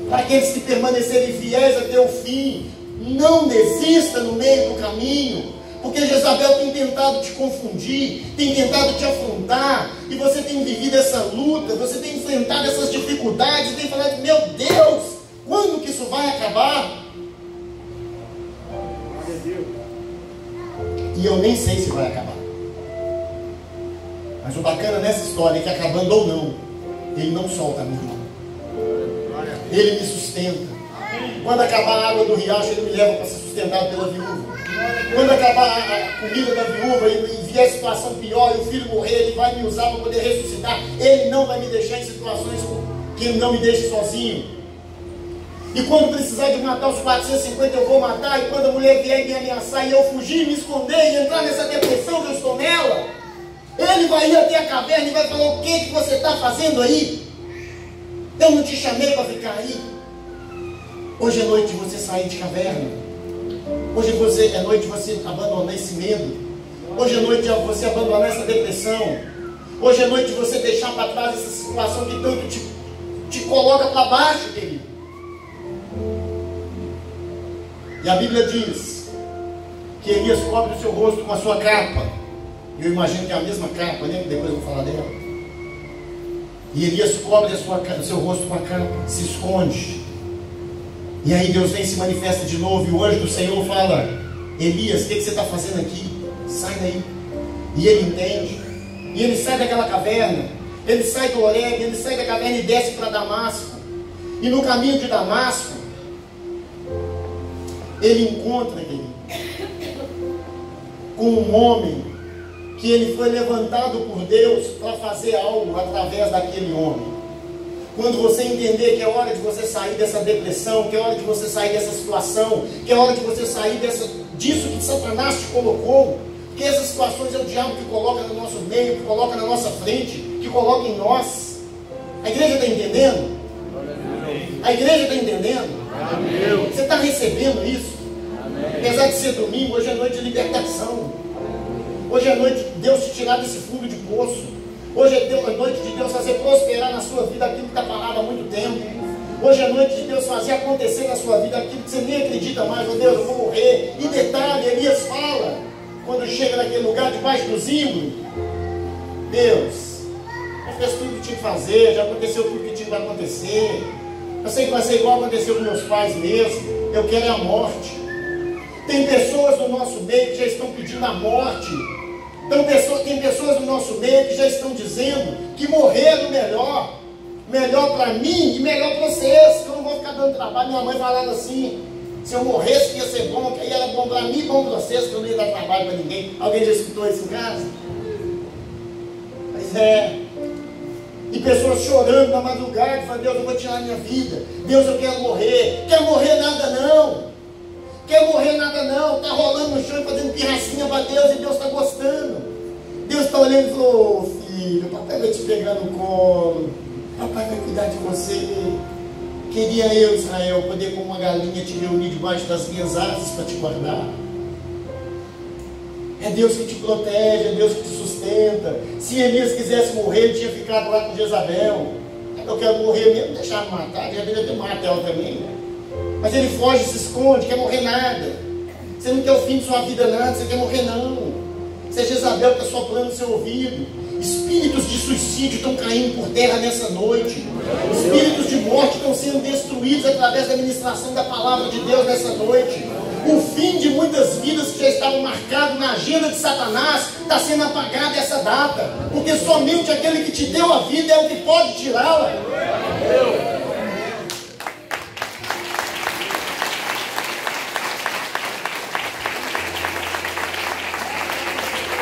Para aqueles que permanecerem fiéis até o fim. Não desista no meio do caminho, porque Jezabel tem tentado te confundir, tem tentado te afrontar, e você tem vivido essa luta, você tem enfrentado essas dificuldades, e tem falado, meu Deus, quando que isso vai acabar? E eu nem sei se vai acabar. Mas o bacana nessa história é que, acabando ou não, Ele não solta a minha mão. Ele me sustenta. Quando acabar a água do riacho, Ele me leva para ser sustentado pela viúva. Quando acabar a comida da viúva e vier a situação pior e o filho morrer, Ele vai me usar para poder ressuscitar. Ele não vai me deixar em situações que Ele não me deixe sozinho. E quando precisar de matar os 450, eu vou matar. E quando a mulher vier me ameaçar e eu fugir, me esconder e entrar nessa depressão que eu estou nela, Ele vai ir até a caverna e vai falar, o que você está fazendo aí? Eu não te chamei para ficar aí. Hoje é noite de você sair de caverna. Hoje é noite de você abandonar esse medo. Hoje é noite de você abandonar essa depressão. Hoje é noite de você deixar para trás essa situação que tanto te coloca para baixo, querido. E a Bíblia diz que Elias cobre o seu rosto com a sua capa. Eu imagino que é a mesma capa, né? Depois eu vou falar dela. E Elias cobre o seu rosto com a capa, se esconde. E aí Deus vem e se manifesta de novo. E o anjo do Senhor fala, Elias, o que você está fazendo aqui? Sai daí. E ele entende. E ele sai daquela caverna. Ele sai do Horebe, ele sai da caverna e desce para Damasco. E no caminho de Damasco, ele encontra com um homem que ele foi levantado por Deus para fazer algo através daquele homem. Quando você entender que é hora de você sair dessa depressão, que é hora de você sair dessa situação, que é hora de você sair disso que Satanás te colocou, que essas situações é o diabo que coloca no nosso meio, que coloca na nossa frente, que coloca em nós. A igreja está entendendo? A igreja está entendendo? Amém. Você está recebendo isso? Amém. Apesar de ser domingo, hoje é noite de libertação. Hoje é noite de Deus te tirar desse fundo de poço. Hoje é noite de Deus fazer prosperar na sua vida aquilo que está parado há muito tempo. Hoje é noite de Deus fazer acontecer na sua vida aquilo que você nem acredita mais. Oh Deus, eu vou morrer. E detalhe, Elias fala, quando chega naquele lugar debaixo do zimbro, Deus, já fez tudo que tinha que fazer, já aconteceu tudo que tinha que acontecer. Eu sei que vai ser igual aconteceu com meus pais mesmo. Eu quero a morte. Tem pessoas no nosso meio que já estão pedindo a morte. Tem pessoas no nosso meio que já estão dizendo que morrer é o melhor. Melhor para mim e melhor para vocês. Que eu não vou ficar dando trabalho. Minha mãe falava assim, Se eu morresse ia ser bom, que aí era bom para mim, bom para vocês, que eu não ia dar trabalho para ninguém. Alguém já escutou isso em casa? Mas e pessoas chorando na madrugada, falando: Deus, eu vou tirar a minha vida. Deus, eu quero morrer. Quer morrer nada não. Quer morrer nada não. Está rolando no chão e fazendo pirracinha para Deus, e Deus está gostando. Deus está olhando e falou: ô filho, papai vai te pegar no colo. Papai vai cuidar de você. Queria eu, Israel, poder como uma galinha te reunir debaixo das minhas asas para te guardar. É Deus que te protege, é Deus que te sustenta. Se Elias quisesse morrer, ele tinha ficado lá com Jezabel. Eu quero morrer mesmo, deixar me matar, já deveria ter matado ela também. Mas ele foge, se esconde, quer morrer nada. Você não quer o fim de sua vida nada, você quer morrer não. Se é Jezabel que está soprando no seu ouvido. Espíritos de suicídio estão caindo por terra nessa noite. Espíritos de morte estão sendo destruídos através da ministração da palavra de Deus nessa noite. O fim de muitas vidas que já estavam marcadas na agenda de Satanás está sendo apagado essa data. Porque somente aquele que te deu a vida é o que pode tirá-la.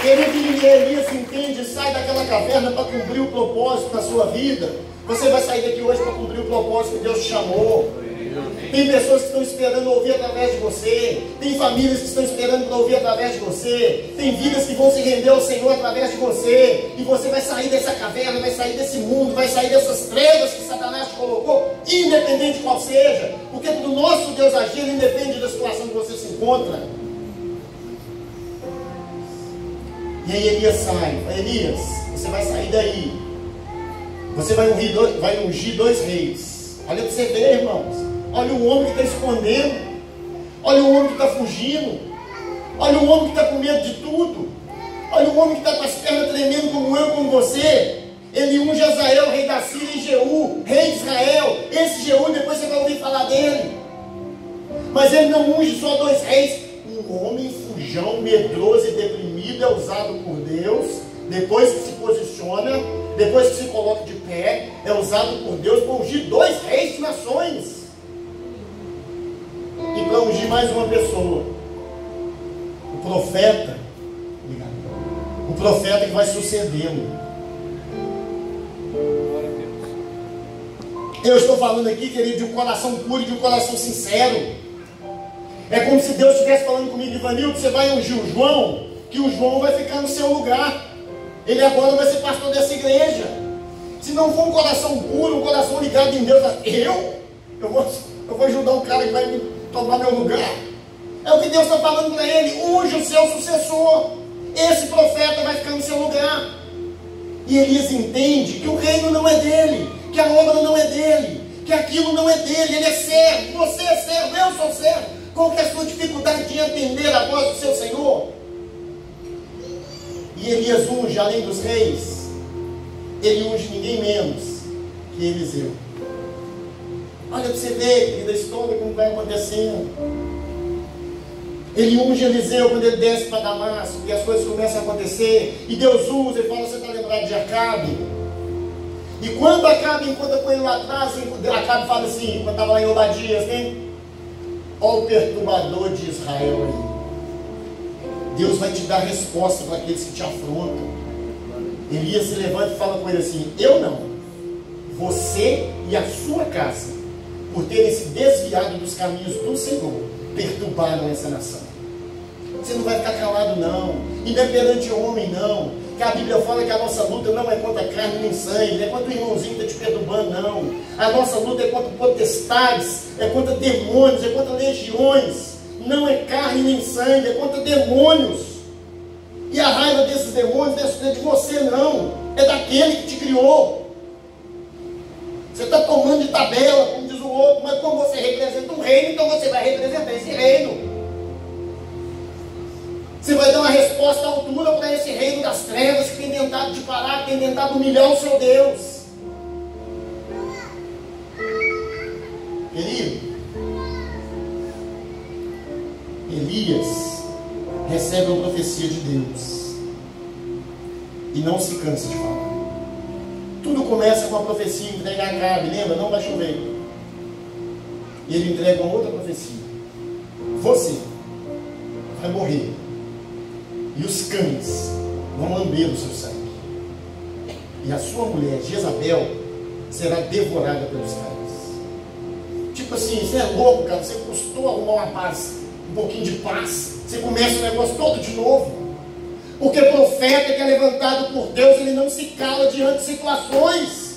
Querido, Elias entende, sai daquela caverna para cumprir o propósito da sua vida. Você vai sair daqui hoje para cumprir o propósito que Deus te chamou. Tem pessoas que estão esperando ouvir através de você. Tem famílias que estão esperando para ouvir através de você. Tem vidas que vão se render ao Senhor através de você. E você vai sair dessa caverna, vai sair desse mundo, vai sair dessas trevas que Satanás te colocou, independente qual seja. Porque do nosso Deus agir, ele independe da situação que você se encontra. E aí Elias sai. Elias, você vai sair daí. Você vai ungir dois reis. Olha para você ver, irmãos. Olha o homem que está escondendo. Olha o homem que está fugindo. Olha o homem que está com medo de tudo. Olha o homem que está com as pernas tremendo como eu, como você. Ele unge Azael, rei da Síria, e Jeú, rei de Israel. Esse Jeú, depois você vai ouvir falar dele. Mas ele não unge só dois reis. Um homem fujão, medroso e deprimido é usado por Deus. Depois que se posiciona, depois que se coloca de pé, é usado por Deus para ungir dois reis de nações. E para ungir mais uma pessoa, o profeta que vai sucedê-lo. Eu estou falando aqui, querido, de um coração puro e de um coração sincero. É como se Deus estivesse falando comigo: Ivanildo, você vai ungir o João, que o João vai ficar no seu lugar. Ele agora vai ser pastor dessa igreja. Se não for um coração puro, um coração ligado em Deus, eu vou ajudar um cara que vai me tomar meu lugar. É o que Deus está falando para ele: unge o seu sucessor. Esse profeta vai ficar no seu lugar. E Elias entende que o reino não é dele, que a obra não é dele, que aquilo não é dele. Ele é servo, você é servo, eu sou servo. Qual que é a sua dificuldade de entender a voz do seu Senhor? E Elias unge, além dos reis, ele unge ninguém menos que Eliseu. Olha para você ver, querida, a história como vai acontecendo. Ele unge Eliseu quando ele desce para Damasco, e as coisas começam a acontecer, e Deus usa e fala: você está lembrado de Acabe? E quando Acabe encontra com ele lá atrás, Acabe fala assim, quando estava lá em Obadias, né? Olha o perturbador de Israel aí. Deus vai te dar resposta para aqueles que te afrontam. Elias se levanta e fala com ele assim: eu não, você e a sua casa, por terem se desviado dos caminhos do Senhor, perturbaram essa nação. Você não vai ficar calado não, e não é perante o homem não, que a Bíblia fala que a nossa luta não é contra carne nem sangue, não é contra o irmãozinho que está te perturbando não. A nossa luta é contra potestades, é contra demônios, é contra legiões. Não é carne nem sangue, é contra demônios. E a raiva desses demônios não é de você não, é daquele que te criou. Você está tomando de tabela, como diz o outro, mas como você representa um reino, então você vai representar esse reino. Você vai dar uma resposta à altura para esse reino das trevas que tem tentado te parar, que tem tentado humilhar o seu Deus. Querido, Elias recebe uma profecia de Deus e não se cansa de falar. Tudo começa com a profecia entregar a Acabe, lembra? Não vai chover. E ele entrega uma outra profecia. você vai morrer e os cães vão lamber o seu sangue. E a sua mulher, Jezabel, será devorada pelos cães. Tipo assim, você é louco, cara. Você custou arrumar uma paz, um pouquinho de paz. Você começa o negócio todo de novo. Porque profeta que é levantado por Deus, ele não se cala diante de situações.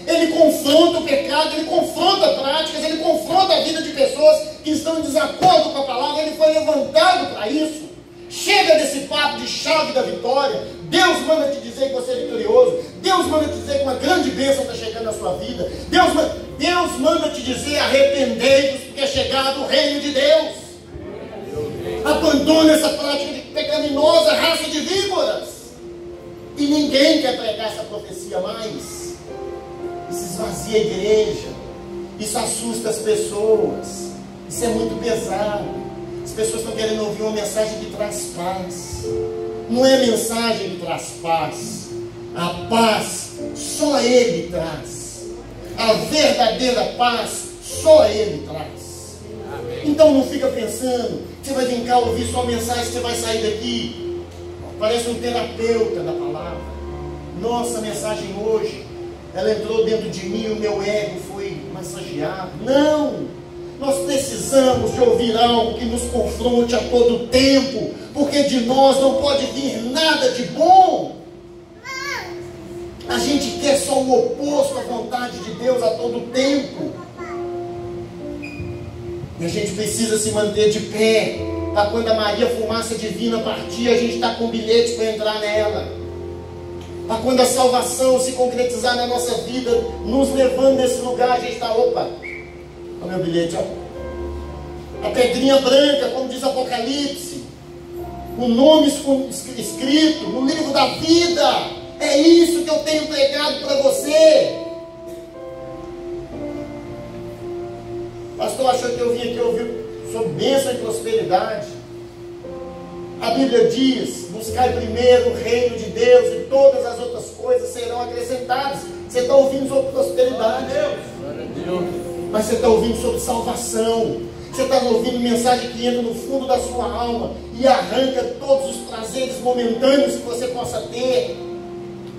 Ele confronta o pecado, ele confronta práticas, ele confronta a vida de pessoas que estão em desacordo com a palavra. Ele foi levantado para isso. Chega desse papo de chave da vitória. Deus manda te dizer que você é vitorioso. Deus manda te dizer que uma grande bênção está chegando na sua vida. Deus manda te dizer: arrependei-vos, porque é chegado o reino de Deus. Abandona essa prática de pecaminosa, raça de víboras. E ninguém quer pregar essa profecia mais. Isso esvazia a igreja. Isso assusta as pessoas. Isso é muito pesado. As pessoas estão querendo ouvir uma mensagem que traz paz. Não é mensagem que traz paz. A paz só Ele traz. A verdadeira paz só Ele traz. Amém. Então não fica pensando que você vai vir cá ouvir sua mensagem, você vai sair daqui. Parece um terapeuta da palavra. Nossa mensagem hoje, ela entrou dentro de mim, o meu ego foi massageado. Não! Nós precisamos de ouvir algo que nos confronte a todo tempo, porque de nós não pode vir nada de bom. A gente quer só o oposto à vontade de Deus a todo tempo. E a gente precisa se manter de pé, para quando a Maria Fumaça Divina partir, a gente está com bilhete para entrar nela. Para quando a salvação se concretizar na nossa vida, nos levando nesse lugar, a gente está, opa, olha o meu bilhete, ó. A pedrinha branca, como diz Apocalipse, o nome escrito no livro da vida. É isso que eu tenho pregado para você. Pastor, achou que eu vim aqui ouvir sobre bênção e prosperidade? A Bíblia diz: buscai primeiro o reino de Deus e todas as outras coisas serão acrescentadas. Você está ouvindo sobre prosperidade, mas você está ouvindo sobre salvação. Você está ouvindo mensagem que entra no fundo da sua alma e arranca todos os prazeres momentâneos que você possa ter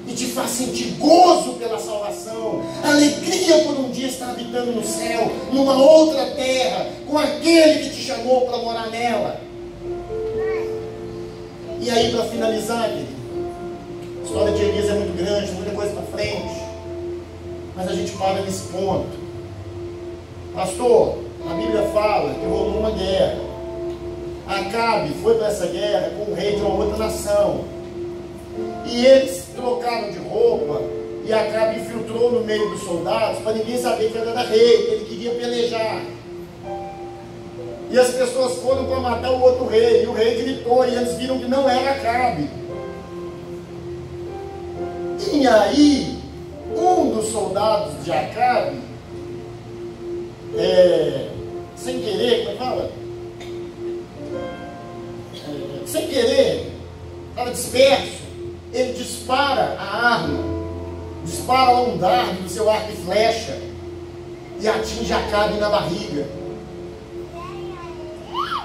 e te faz sentir gozo pela salvação, alegria por um dia estar habitando no céu, numa outra terra, com aquele que te chamou para morar nela. E aí, para finalizar, querido, a história de Elias é muito grande, muita coisa para frente, mas a gente para nesse ponto. Pastor, a Bíblia fala que rolou uma guerra. Acabe foi para essa guerra com o rei de uma outra nação, e eles trocaram de roupa, e Acabe infiltrou no meio dos soldados para ninguém saber que ele era rei, que ele queria pelejar. E as pessoas foram para matar o outro rei, e o rei gritou, e eles viram que não era Acabe. E aí, um dos soldados de Acabe, sem querer, como fala? Sem querer, estava disperso, ele dispara a arma, dispara um dardo do seu arco e flecha, e atinge Acabe na barriga.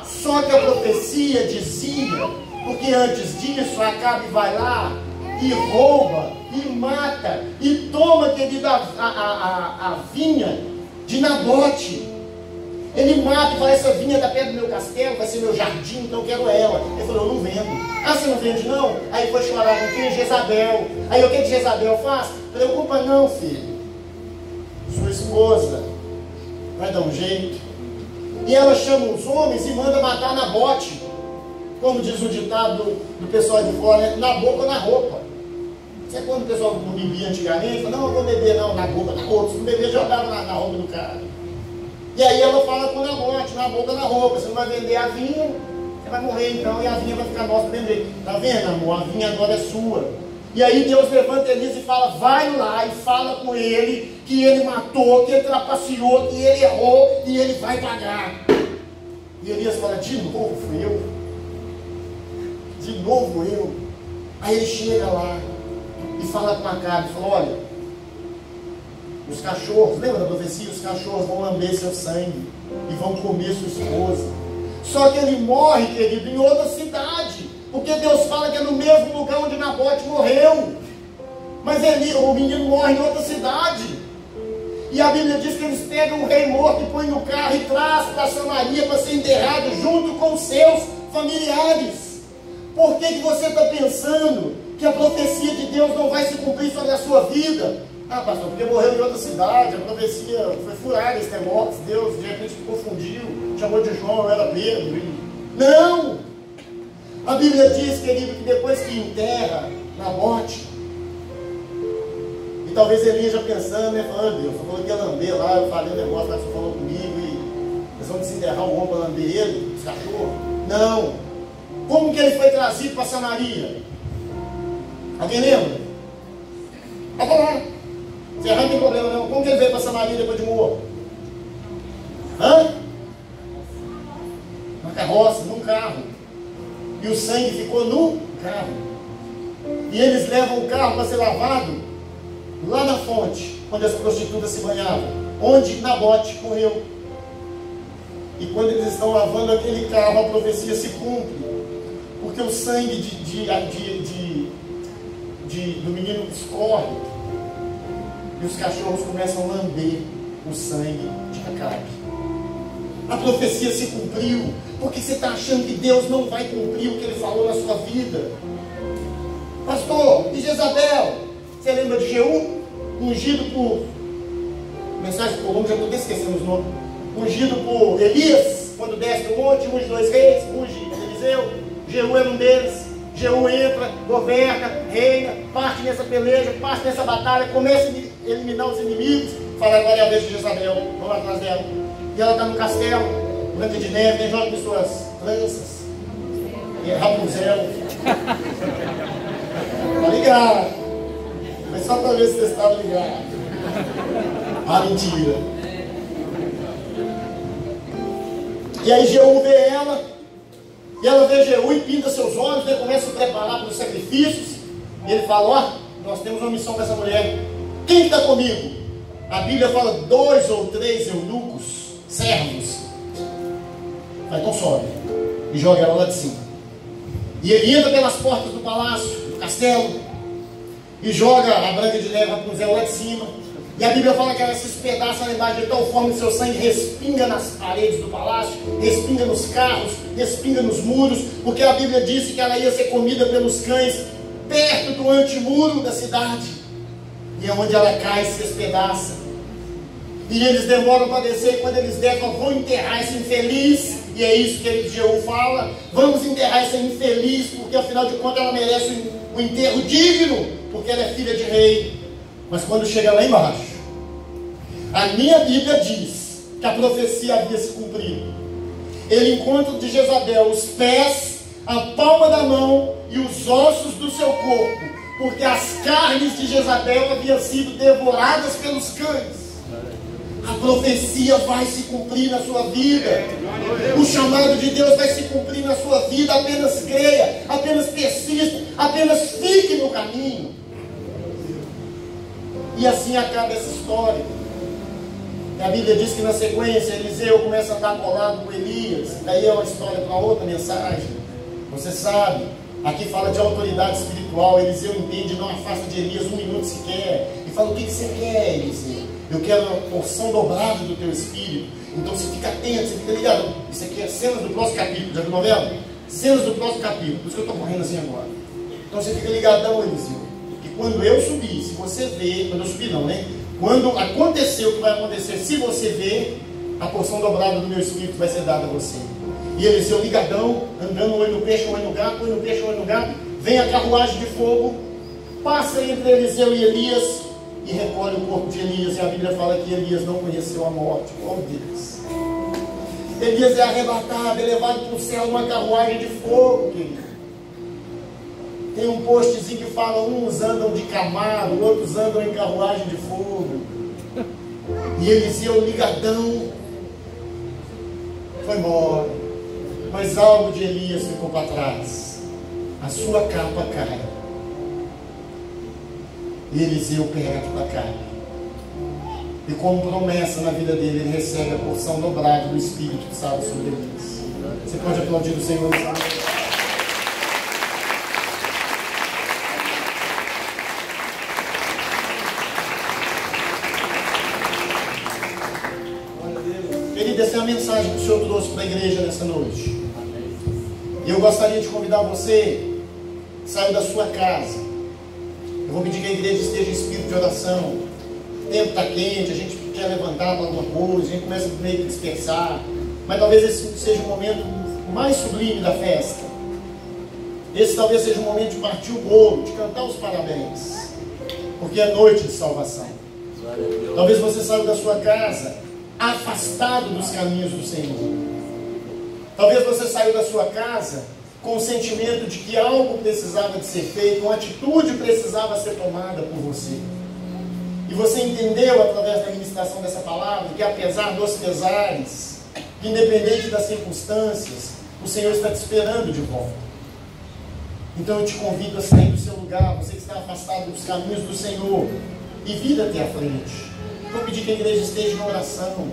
Só que a profecia dizia, porque antes disso Acabe vai lá e rouba, e mata, e toma, querido, a vinha de Nabote. Ele mata e fala: essa vinha da perto do meu castelo, vai ser meu jardim, então eu quero ela. Ele falou: eu não vendo. Ah, você não vende não? Aí foi chorar com quem? Jezabel. Aí o que Jezabel faz? Preocupa não, filho. Sua esposa vai dar um jeito. E ela chama os homens e manda matar Nabote. Como diz o ditado do pessoal de fora, né? Na boca ou na roupa. Você é quando o pessoal não bebia antigamente, fala: não, eu vou beber não, na boca, na roupa. Se não beber, jogava na roupa do cara. E aí ela fala com Nabote: na boca, na roupa. Você não vai vender a vinha, você vai morrer então, e a vinha vai ficar nossa do mesmo jeito. Tá vendo, amor? A vinha agora é sua. E aí Deus levanta Elias e fala: vai lá e fala com ele que ele matou, que ele trapaceou, que ele errou e ele vai pagar. E Elias fala: de novo eu? De novo eu? Aí ele chega lá e fala com Acabe, fala: olha, os cachorros, lembra da profecia? Os cachorros vão lamber seu sangue e vão comer sua esposa. Só que ele morre, querido, em outra cidade, porque Deus fala que é no mesmo lugar onde Nabote morreu. Mas o menino morre em outra cidade. E a Bíblia diz que eles pegam o rei morto e põem no carro e trazem para Samaria para ser enterrado junto com os seus familiares. Por que você está pensando que a profecia de Deus não vai se cumprir sobre a sua vida? Ah, pastor, porque morreu em outra cidade, a profecia foi furada, esse negócio, Deus de repente confundiu, chamou de João, eu era Pedro. Não! A Bíblia diz, querido, que depois que enterra Nabote, e talvez Elias já pensando, né, falando, Deus, eu falou que ia lamber lá, eu falei um negócio lá que você falou comigo, e eles vão desenterrar o homem para lamber ele, os cachorros. Não! Como que ele foi trazido para Samaria? Alguém lembra? Vai falar. Você não tem problema não. Como que ele veio para Samaria depois de morto? Na carroça, num carro. E o sangue ficou no carro. E eles levam o carro para ser lavado lá na fonte, onde as prostitutas se banhavam, onde Nabote morreu. E quando eles estão lavando aquele carro, a profecia se cumpre. Porque o sangue do menino escorre. E os cachorros começam a lamber o sangue de Acabe. A profecia se cumpriu. Porque você está achando que Deus não vai cumprir o que Ele falou na sua vida? Pastor, e Jezabel? Você lembra de Jeú? Ungido por... Mensagem por nome, já estou até esquecendo os nomes. Ungido por Elias, quando desce do monte, unge 2 reis, unge Eliseu. Jeú era um deles. Jeú entra, governa, reina, parte nessa peleja, parte nessa batalha, começa a eliminar os inimigos. Fala, agora é a vez de Jezabel, vamos atrás dela. E ela está no castelo, Branca de Neve, tem joga com suas tranças. E é Rapunzel. Tá ligado? Mas só para ver se vocês estavam ligados. Ah, mentira. E aí Jeú vê ela. E ela vê Jeú e pinta seus olhos, né? Começa a se preparar para os sacrifícios. E ele fala, ó, nós temos uma missão com essa mulher. Quem está comigo? A Bíblia fala 2 ou 3 eunucos, servos. Vai, então sobe. E joga ela lá de cima. E ele entra pelas portas do palácio, do castelo. E joga a Branca de Neve, Rapunzel lá de cima. E a Bíblia fala que ela se espedaça lá embaixo de tal forma que seu sangue respinga nas paredes do palácio, respinga nos carros, respinga nos muros, porque a Bíblia disse que ela ia ser comida pelos cães perto do antemuro da cidade. E é onde ela cai e se espedaça. E eles demoram para descer, e quando eles descem, vão enterrar esse infeliz. E é isso que Jeú fala: vamos enterrar essa infeliz, porque afinal de contas ela merece um enterro digno, porque ela é filha de rei. Mas quando chega lá embaixo, a minha Bíblia diz que a profecia havia se cumprido. Ele encontra de Jezabel os pés, a palma da mão e os ossos do seu corpo, porque as carnes de Jezabel haviam sido devoradas pelos cães. A profecia vai se cumprir na sua vida. O chamado de Deus vai se cumprir na sua vida. Apenas creia, apenas persista, apenas fique no caminho. E assim acaba essa história. E a Bíblia diz que na sequência Eliseu começa a andar colado com Elias. Daí é uma história para outra mensagem. Você sabe, aqui fala de autoridade espiritual. Eliseu entende, não afasta de Elias um minuto sequer. E fala: o que você quer, Eliseu? Eu quero uma porção dobrada do teu espírito. Então você fica atento, você fica ligado. Isso aqui é cenas do próximo capítulo. Já viu a novela? Cenas do próximo capítulo. Por isso que eu estou correndo assim agora. Então você fica ligadão, Eliseu. Quando eu subir, se você ver, quando eu subir não, né? Quando acontecer o que vai acontecer, se você ver, a porção dobrada do meu espírito vai ser dada a você. E Eliseu ligadão, andando, olho no peixe, olho no gato, olho no peixe, olho no gato, vem a carruagem de fogo, passa entre Eliseu e Elias e recolhe o corpo de Elias. E a Bíblia fala que Elias não conheceu a morte. Oh Deus! Elias é arrebatado, é levado para o céu numa carruagem de fogo, querido. Tem um postzinho que fala: uns andam de camaro, outros andam em carruagem de fogo. E Eliseu ligadão foi embora. Mas algo de Elias ficou para trás. A sua capa cai. E Eliseu perde para cá. E como promessa na vida dele, ele recebe a porção dobrada do Espírito que estava sobre Elias. Você pode aplaudir o Senhor. Querida, essa é a mensagem que o Senhor trouxe para a igreja nessa noite. E eu gostaria de convidar você, saia da sua casa. Eu vou pedir que a igreja esteja em espírito de oração. O tempo está quente, a gente quer levantar para alguma coisa, a gente começa meio que dispersar. Mas talvez esse seja o momento mais sublime da festa. Esse talvez seja o momento de partir o bolo, de cantar os parabéns. Porque é noite de salvação. Talvez você saia da sua casa afastado dos caminhos do Senhor. Talvez você saiu da sua casa com o sentimento de que algo precisava de ser feito, uma atitude precisava ser tomada por você. E você entendeu através da ministração dessa palavra que apesar dos pesares, independente das circunstâncias, o Senhor está te esperando de volta. Então eu te convido a sair do seu lugar, você que está afastado dos caminhos do Senhor, e vir até a frente. Vou pedir que a igreja esteja em oração.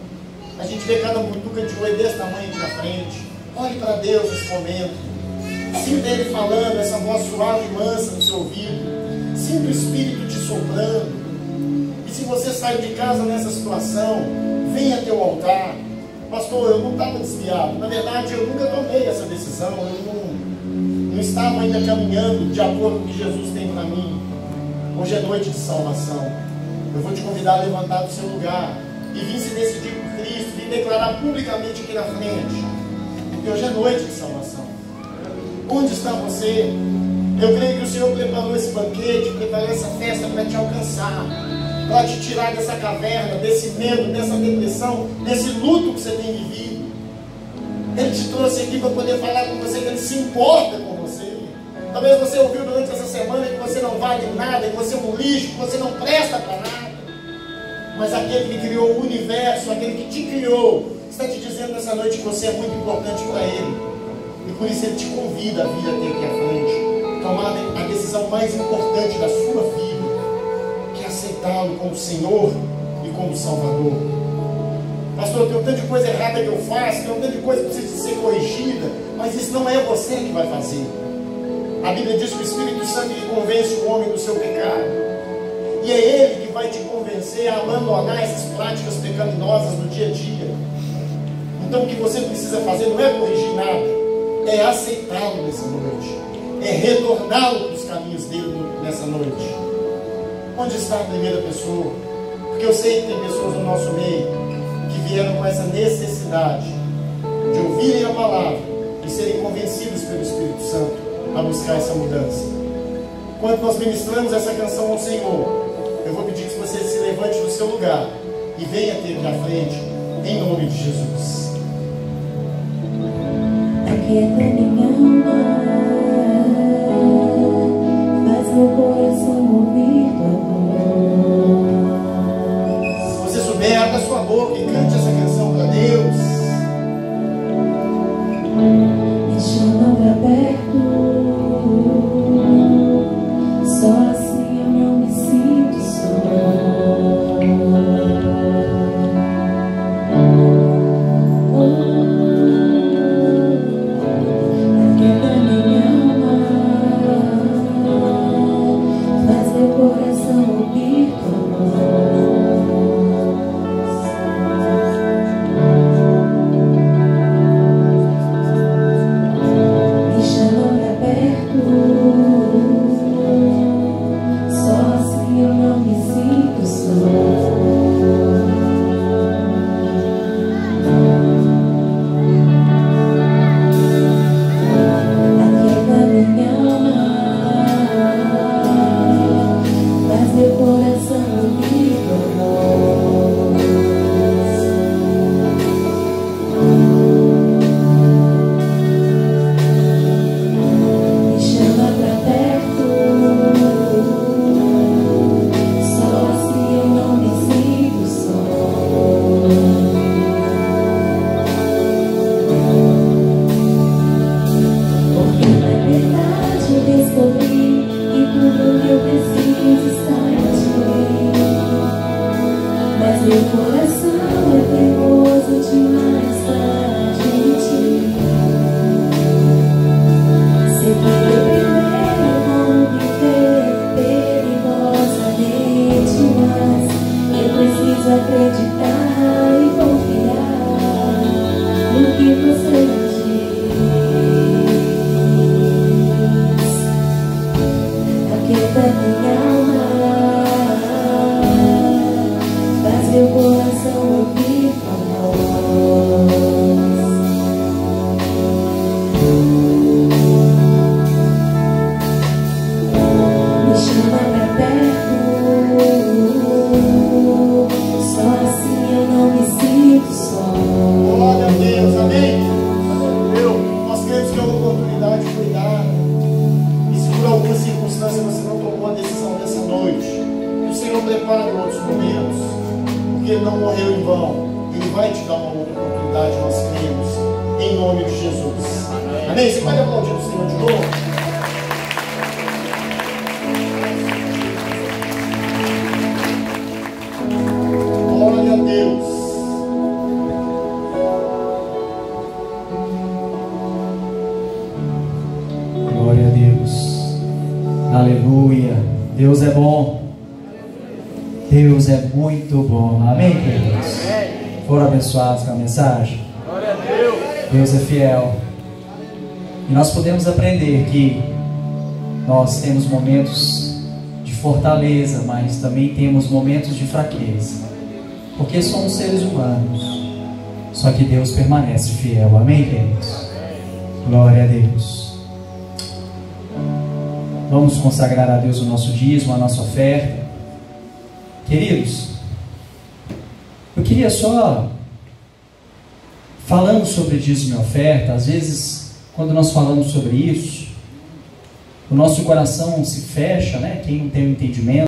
A gente vê cada mutuca de oi desse tamanho aqui na frente. Olhe para Deus nesse momento. Sinta Ele falando, essa voz suave e mansa no seu ouvido. Sinta o Espírito te soprando. E se você saiu de casa nessa situação, venha até o altar. Pastor, eu não estava desviado. Na verdade, eu nunca tomei essa decisão. Eu não estava ainda caminhando de acordo com o que Jesus tem para mim. Hoje é noite de salvação. Eu vou te convidar a levantar do seu lugar e vir se decidir por Cristo, vir declarar publicamente aqui na frente. Porque hoje é noite de salvação. Onde está você? Eu creio que o Senhor preparou esse banquete, preparou essa festa para te alcançar, para te tirar dessa caverna, desse medo, dessa depressão, desse luto que você tem vivido. Ele te trouxe aqui para poder falar com você que Ele se importa com você. Talvez você ouviu durante essa semana que você não vale nada, que você é um lixo, que você não presta para nada. Mas aquele que criou o universo, aquele que te criou, está te dizendo nessa noite que você é muito importante para Ele. E por isso Ele te convida a vir até aqui à frente, tomar a decisão mais importante da sua vida, que é aceitá-lo como Senhor e como Salvador. Pastor, tem um tanto de coisa errada que eu faço, tem um tanto de coisa que precisa ser corrigida, mas isso não é você que vai fazer. A Bíblia diz que o Espírito Santo que convence o homem do seu pecado. E é Ele que vai te convencer a abandonar essas práticas pecaminosas no dia a dia. Então o que você precisa fazer não é corrigir nada, é aceitá-lo nessa noite, é retorná-lo para os caminhos dele nessa noite. Onde está a primeira pessoa? Porque eu sei que tem pessoas no nosso meio que vieram com essa necessidade de ouvirem a palavra e serem convencidas pelo Espírito Santo a buscar essa mudança. Quando nós ministramos essa canção ao Senhor, eu vou pedir que você se levante do seu lugar e venha ter aqui à frente, em nome de Jesus. Aquieta minha alma, faz meu coração ouvir tua voz. Se você souber, abra sua boca e cante essa canção para Deus. Me chama pra perto, só assim eu não me sinto só. Aquieta minha alma, faz meu coração ouvir tua voz. Me chama pra perto, só assim eu não me sinto só. Aquieta minha alma, faz meu coração ouvir tua voz. Me chama pra perto, só assim eu não me sinto só. Porque na verdade eu descobri que tudo que eu preciso está em ti. Mas meu coração é teimoso demais para ti. agora em outros momentos, porque Ele não morreu em vão. Ele vai te dar uma outra oportunidade, nós cremos, em nome de Jesus. Amém? Você pode aplaudir o Senhor de novo? Glória a Deus. Glória a Deus. Aleluia. Deus é bom. Deus é muito bom. Amém, queridos? Foram abençoados com a mensagem? Glória a Deus. Deus é fiel. E nós podemos aprender que nós temos momentos de fortaleza, mas também temos momentos de fraqueza. Porque somos seres humanos. Só que Deus permanece fiel. Amém, queridos? Glória a Deus. Vamos consagrar a Deus o nosso dízimo, a nossa oferta. Queridos, eu queria só, falando sobre dízimo e oferta, às vezes, quando nós falamos sobre isso, o nosso coração se fecha, né? Quem não tem o entendimento,